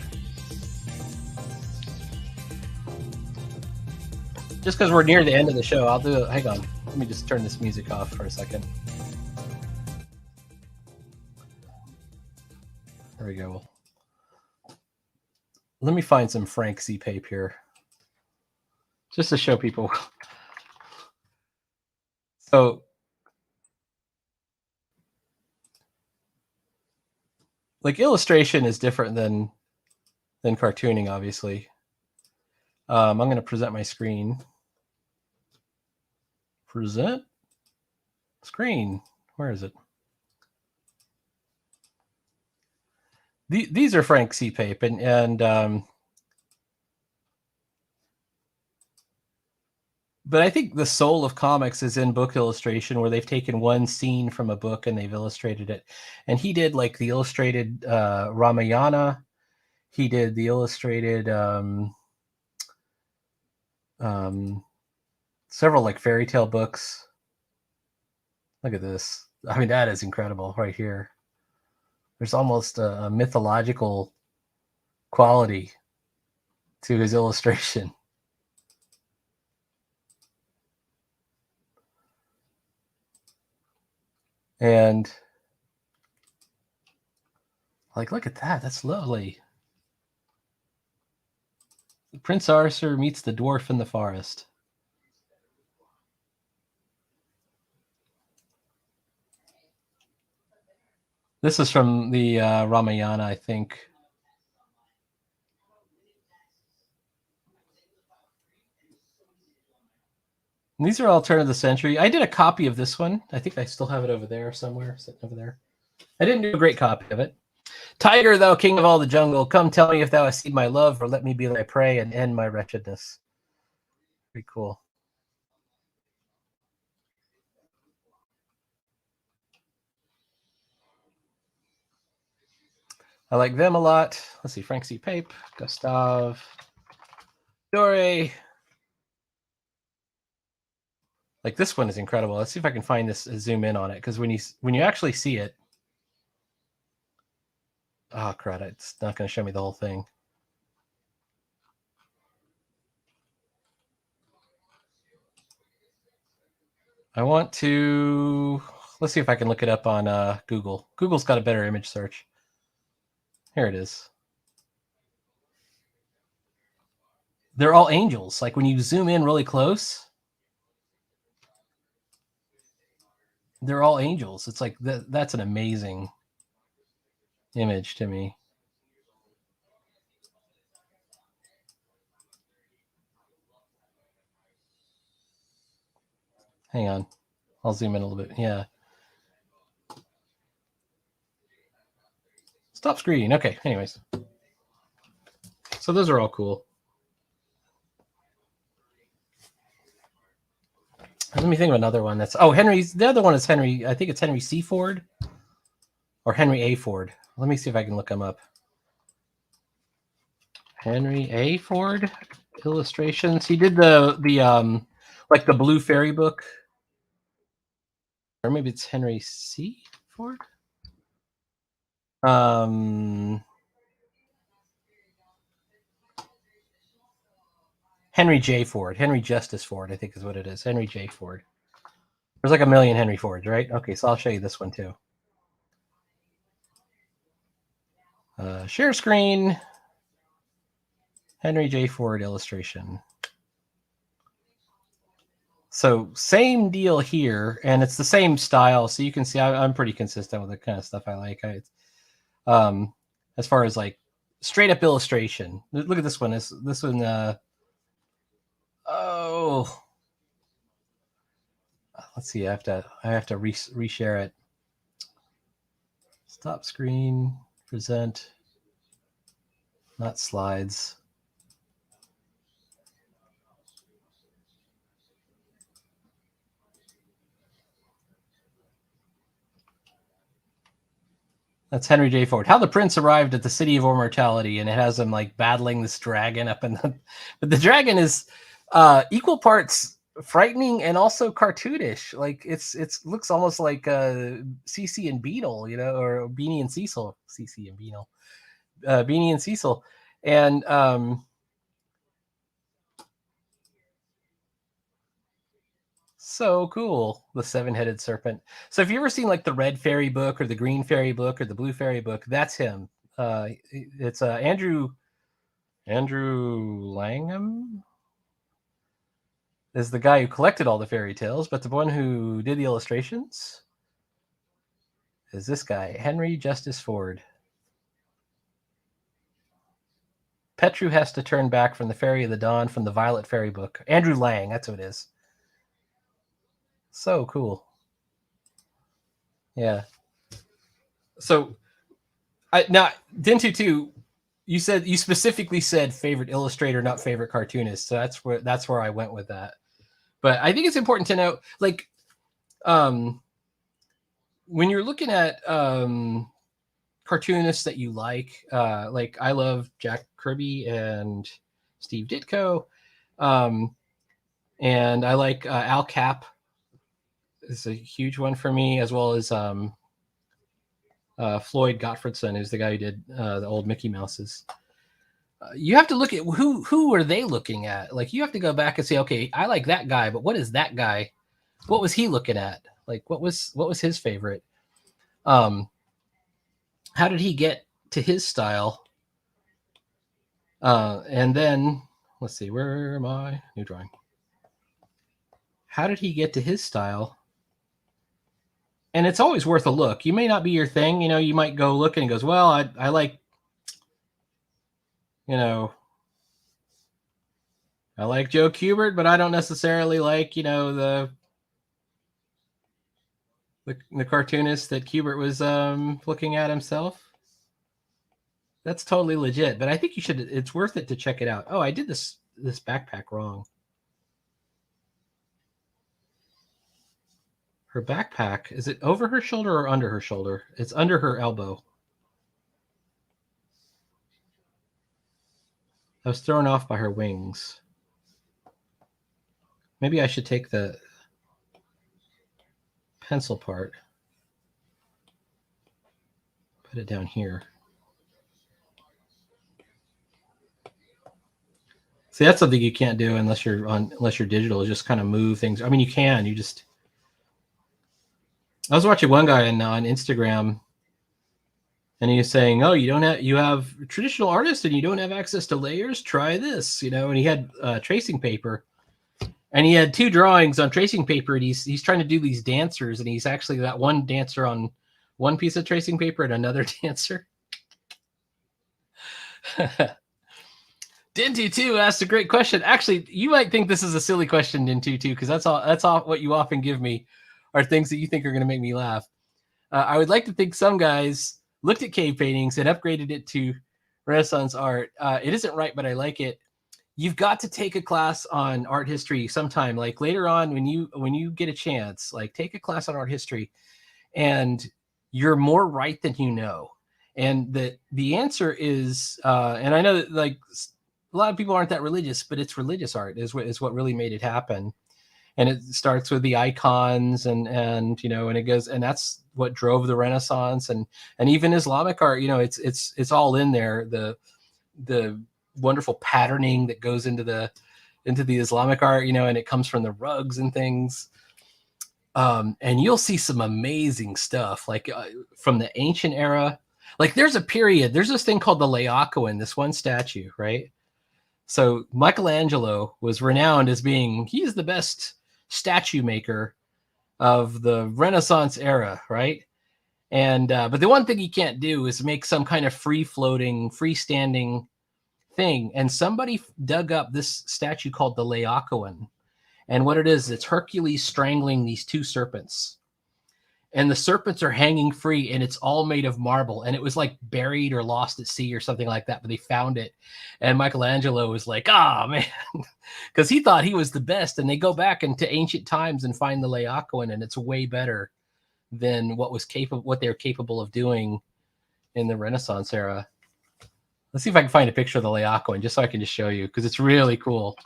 Just because we're near the end of the show, I'll do it. Hang on. Let me just turn this music off for a second. There we go. Let me find some Frank C. Pape here. Just to show people. So, like, illustration is different than cartooning, obviously. I'm going to present my screen. Present screen. Where is it? These are Frank C. Pape, and but I think the soul of comics is in book illustration, where they've taken one scene from a book and they've illustrated it. And he did like the illustrated Ramayana. He did the illustrated Several like fairy tale books. Look at this. I mean, that is incredible right here. There's almost a mythological quality to his illustration. And like, look at that. That's lovely. Prince Arthur meets the dwarf in the forest. This is from the Ramayana, I think. And these are all turn of the century. I did a copy of this one. I think I still have it over there somewhere, sitting over there. I didn't do a great copy of it. Tiger, thou king of all the jungle, come tell me if thou hast seen my love, or let me be thy prey and end my wretchedness. Pretty cool. I like them a lot. Let's see, Frank C. Pape, Gustave Doré. Like this one is incredible. Let's see if I can find this, zoom in on it, because when you actually see it, oh crap, it's not going to show me the whole thing. I want to, let's see if I can look it up on Google. Google's got a better image search. Here it is. They're all angels. Like when you zoom in really close, they're all angels. It's like that's an amazing image to me. Hang on. I'll zoom in a little bit. Yeah. Stop screen. Okay. Anyways. So those are all cool. Let me think of another one that's, oh, Henry's, the other one is Henry, I think it's Henry C. Ford or Henry A. Ford. Let me see if I can look him up. Henry A. Ford illustrations. He did the like the Blue Fairy book. Or maybe it's Henry C. Ford. Henry J. Ford. Henry Justice Ford, I think is what it is. Henry J. Ford. There's like a million Henry Fords, right? Okay, so I'll show you this one too. Share screen. Henry J. Ford illustration. So same deal here, and it's the same style. So you can see I'm pretty consistent with the kind of stuff I like. As far as like straight up illustration. Look at this one. This one. Oh, let's see. I have to reshare it. Stop screen. Present. Not slides. That's Henry J. Ford. How the Prince Arrived at the City of Immortality, and it has him like battling this dragon up in the. But the dragon is equal parts frightening and also cartoonish. Like it looks almost like CC and Beetle, you know, or Beanie and Cecil. CC and Beetle, Beanie and Cecil, and so cool. The seven-headed serpent. So if you ever seen like the red fairy book or the green fairy book or the blue fairy book, that's him. It's Andrew Langham is the guy who collected all the fairy tales, but the one who did the illustrations is this guy, Henry Justice Ford. Petru has to turn back from the Fairy of the Dawn from the Violet Fairy book. Andrew Lang, that's who it is. So cool. Yeah. So now Dintu too, you specifically said favorite illustrator, not favorite cartoonist. So that's where I went with that. But I think it's important to note, like, when you're looking at cartoonists that you like I love Jack Kirby and Steve Ditko. And I like Al Cap is a huge one for me, as well as Floyd Gottfredson, who's the guy who did the old Mickey Mouses. You have to look at who are they looking at. Like, you have to go back and say, okay, I like that guy, but what is that guy? What was he looking at? Like, what was his favorite? How did he get to his style? And then let's see, where am I? New drawing. How did he get to his style? And it's always worth a look. You may not be your thing, you know. You might go look and it goes, well, I like, you know, I like Joe Kubert, but I don't necessarily like, you know, the cartoonist that Kubert was looking at himself. That's totally legit, but I think you should. It's worth it to check it out. Oh, I did this backpack wrong. Her backpack, is it over her shoulder or under her shoulder? It's under her elbow. I was thrown off by her wings. Maybe I should take the pencil part, put it down here. See, that's something you can't do unless you're digital. Is just kind of move things. I mean, you can. You just. I was watching one guy on Instagram, and he was saying, "Oh, you have traditional artists, and you don't have access to layers. Try this, you know." And he had tracing paper, and he had 2 drawings on tracing paper, and he's trying to do these dancers, and he's actually got one dancer on one piece of tracing paper and another dancer. Dintu2 asked a great question. Actually, you might think this is a silly question, Dintu2, because that's all what you often give me are things that you think are going to make me laugh. I would like to think some guys looked at cave paintings and upgraded it to Renaissance art. It isn't right, but I like it. You've got to take a class on art history sometime, like later on when you get a chance. Like, take a class on art history, and you're more right than you know. And the answer is, and I know that, like, a lot of people aren't that religious, but it's religious art is what really made it happen. And it starts with the icons and you know, and it goes, and that's what drove the Renaissance and even Islamic art. You know, it's all in there. The wonderful patterning that goes into the Islamic art, you know, and it comes from the rugs and things. And you'll see some amazing stuff, like from the ancient era. Like, there's this thing called the Laocoon, this one statue, right? So Michelangelo was renowned as he's the best statue maker of the Renaissance era, right? And but the one thing he can't do is make some kind of free-floating, freestanding thing. And somebody dug up this statue called the Laocoon. And what it is, it's Hercules strangling these 2 serpents. And the serpents are hanging free, and it's all made of marble. And it was like buried or lost at sea or something like that, but they found it. And Michelangelo was like, "Ah, man," because he thought he was the best. And they go back into ancient times and find the Laocoon, and it's way better than what they're capable of doing in the Renaissance era. Let's see if I can find a picture of the Laocoon, just so I can just show you, because it's really cool.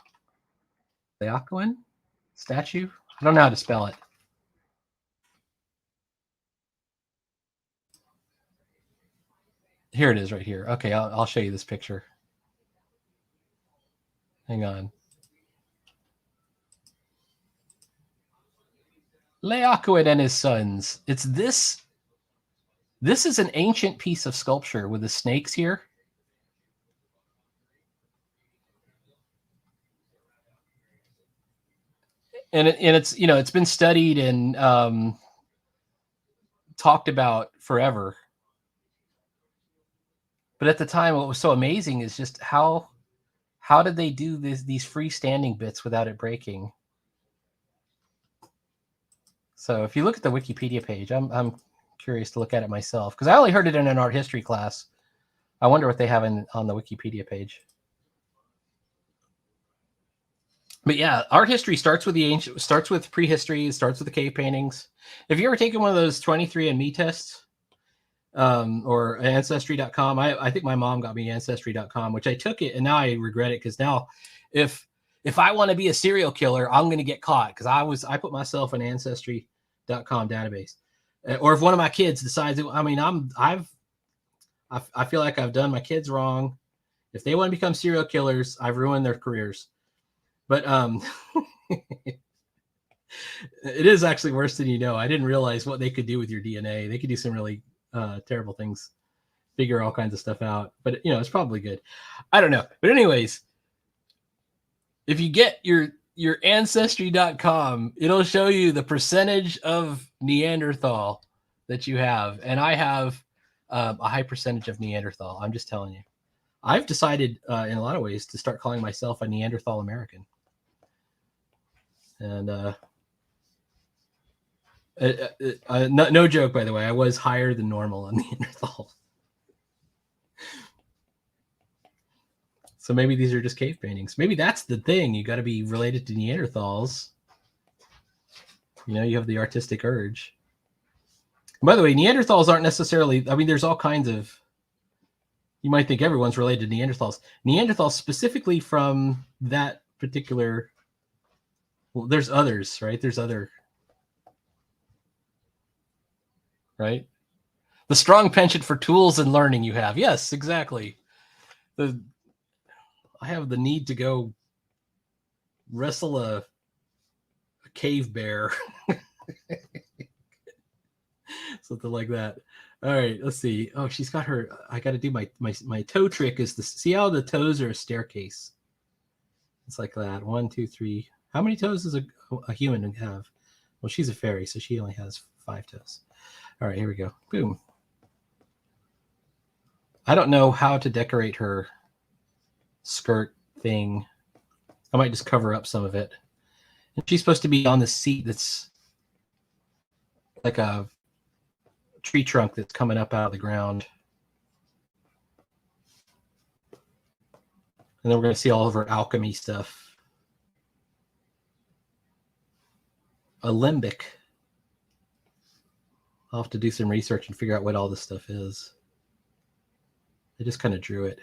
Laocoon statue. I don't know how to spell it. Here it is right here. Okay, I'll show you this picture. Hang on. Laocoon and his sons. It's this. This is an ancient piece of sculpture with the snakes here. And it's, you know, it's been studied and talked about forever. But at the time, what was so amazing is just how did they do these freestanding bits without it breaking? So if you look at the Wikipedia page, I'm curious to look at it myself, because I only heard it in an art history class. I wonder what they have on the Wikipedia page. But yeah, art history starts with starts with prehistory, starts with the cave paintings. Have you ever taken one of those 23andMe tests? Or Ancestry.com. I think my mom got me Ancestry.com, which I took it, and now I regret it, because now if if I want to be a serial killer, I'm going to get caught because I put myself in Ancestry.com database, or if one of my kids decides, I mean, I feel like I've done my kids wrong. If they want to become serial killers, I've ruined their careers. But it is actually worse than you know. I didn't realize what they could do with your DNA. They could do some really terrible things, figure all kinds of stuff out. But it's probably good. I don't know. But anyways, if you get your Ancestry.com, it'll show you the percentage of Neanderthal that you have, and I have a high percentage of Neanderthal. I'm just telling you. I've decided in a lot of ways to start calling myself a Neanderthal American. And no joke, by the way, I was higher than normal on Neanderthal. So maybe these are just cave paintings. Maybe that's the thing. You got to be related to Neanderthals. You have the artistic urge. And by the way, Neanderthals aren't necessarily, I mean, there's all kinds of, you might think everyone's related to Neanderthals. Neanderthals specifically from that particular, well, there's others, right? There's other, right? The strong penchant for tools and learning you have. Yes, exactly. I have the need to go wrestle a cave bear. Something like that. All right, let's see. Oh, she's got her. I got to do my toe trick. Is to see how the toes are a staircase. It's like that. 1, 2, 3. How many toes does a human have? Well, she's a fairy, so she only has 5 toes. All right, here we go. Boom. I don't know how to decorate her skirt thing. I might just cover up some of it. And she's supposed to be on the seat that's like a tree trunk that's coming up out of the ground. And then we're going to see all of her alchemy stuff. Alembic. I'll have to do some research and figure out what all this stuff is. I just kind of drew it.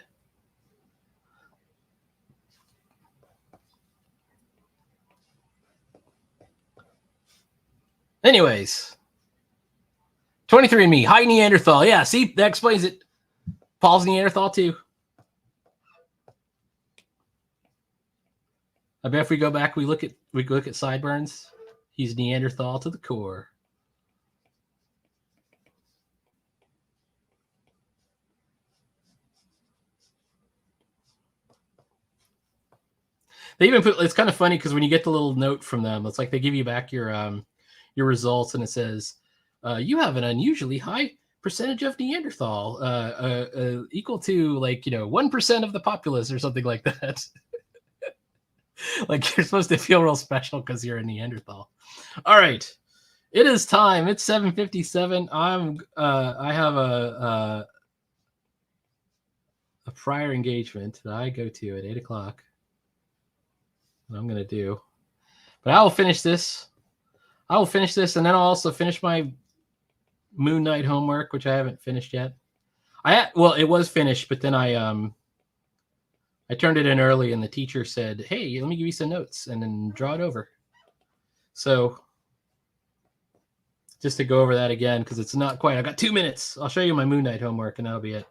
Anyways, 23andMe, high Neanderthal. Yeah, see, that explains it. Paul's Neanderthal too. I bet if we go back, we look at sideburns. He's Neanderthal to the core. They even put, it's kind of funny because when you get the little note from them, it's like they give you back your results and it says, you have an unusually high percentage of Neanderthal, equal to 1% of the populace or something like that. Like you're supposed to feel real special because you're a Neanderthal. All right, it is time. It's 7:57. I have a prior engagement that I go to at 8 o'clock. I'm going to do, but I will finish this. And then I'll also finish my Moon Knight homework, which I haven't finished yet. It was finished, but then I turned it in early, and the teacher said, "Hey, let me give you some notes, and then draw it over." So just to go over that again, because it's not quite. I got 2 minutes. I'll show you my Moon Knight homework, and that'll be it.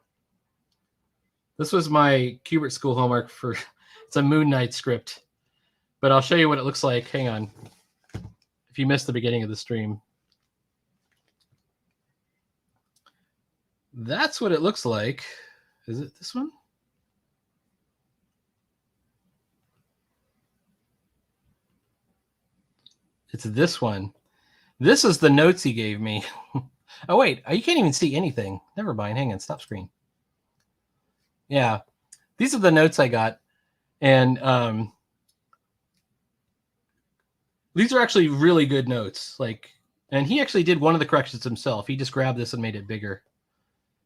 This was my Kubert School homework for. It's a Moon Knight script. But I'll show you what it looks like. Hang on. If you missed the beginning of the stream. That's what it looks like. Is it this one? It's this one. This is the notes he gave me. Oh, wait. You can't even see anything. Never mind. Hang on. Stop screen. Yeah. These are the notes I got. And these are actually really good notes. And he actually did one of the corrections himself. He just grabbed this and made it bigger.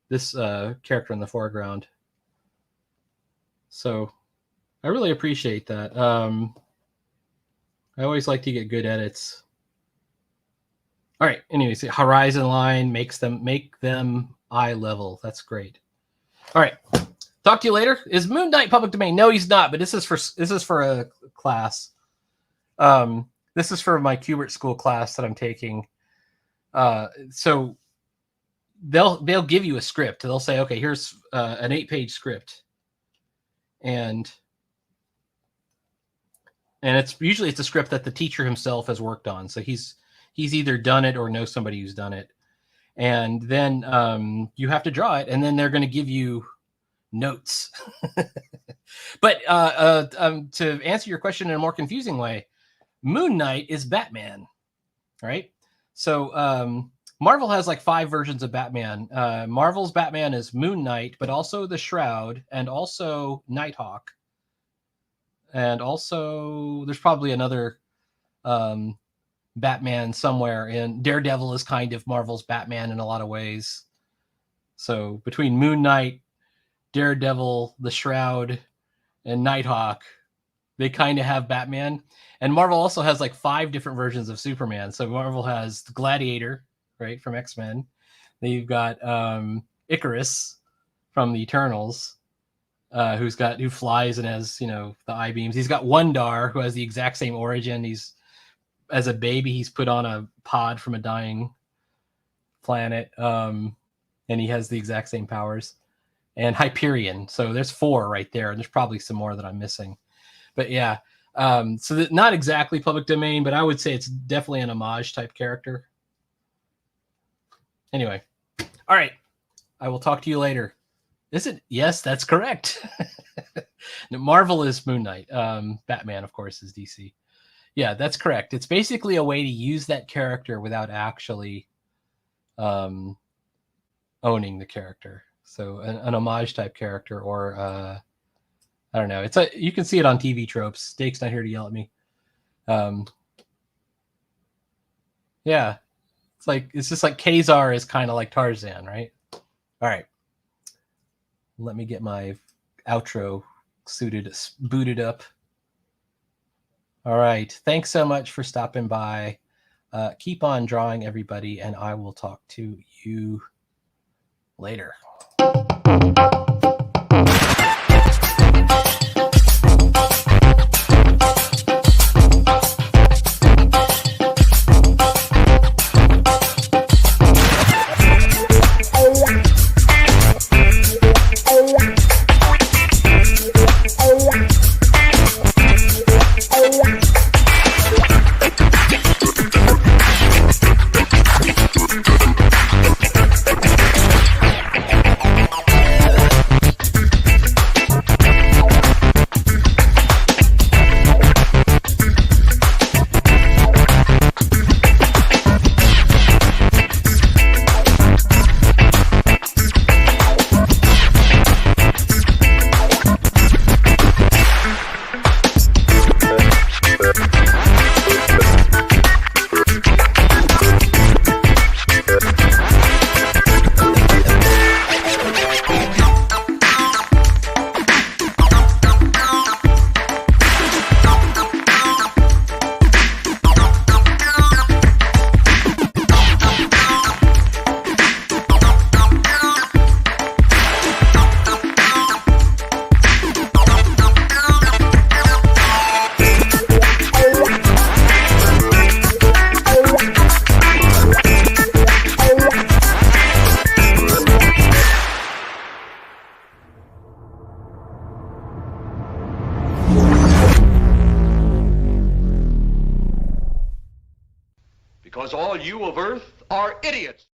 This character in the foreground. So I really appreciate that. I always like to get good edits. All right. Anyways, horizon line make them eye level. That's great. All right. Talk to you later. Is Moon Knight public domain? No, he's not. But this is for a class. This is for my Kubert School class that I'm taking. So they'll give you a script. They'll say, okay, here's an 8-page script, and it's usually a script that the teacher himself has worked on. So he's either done it or knows somebody who's done it, and then you have to draw it, and then they're going to give you notes. But to answer your question in a more confusing way, Moon Knight is Batman, right? So Marvel has like 5 versions of Batman. Marvel's Batman is Moon Knight, but also the Shroud, and also Nighthawk, and also there's probably another Batman somewhere. And Daredevil is kind of Marvel's Batman in a lot of ways. So between Moon Knight, Daredevil, the Shroud, and Nighthawk, they kind of have Batman. And Marvel also has like 5 different versions of Superman. So Marvel has the Gladiator, right, from X-Men. Then you've got Icarus from the Eternals, who flies and has, the I-beams. He's got Wundar, who has the exact same origin. As a baby, he's put on a pod from a dying planet, and he has the exact same powers. And Hyperion. So there's 4 right there, and there's probably some more that I'm missing. But yeah, so not exactly public domain, but I would say it's definitely an homage type character. Anyway, all right. I will talk to you later. Is it? Yes, that's correct. Marvel is Moon Knight. Batman, of course, is DC. Yeah, that's correct. It's basically a way to use that character without actually owning the character. So an homage type character, or I don't know. You can see it on TV tropes. Steak's not here to yell at me. Yeah, it's just like Kazar is kind of like Tarzan, right? All right. Let me get my outro booted up. All right. Thanks so much for stopping by. Keep on drawing, everybody, and I will talk to you later. Because all you of Earth are idiots.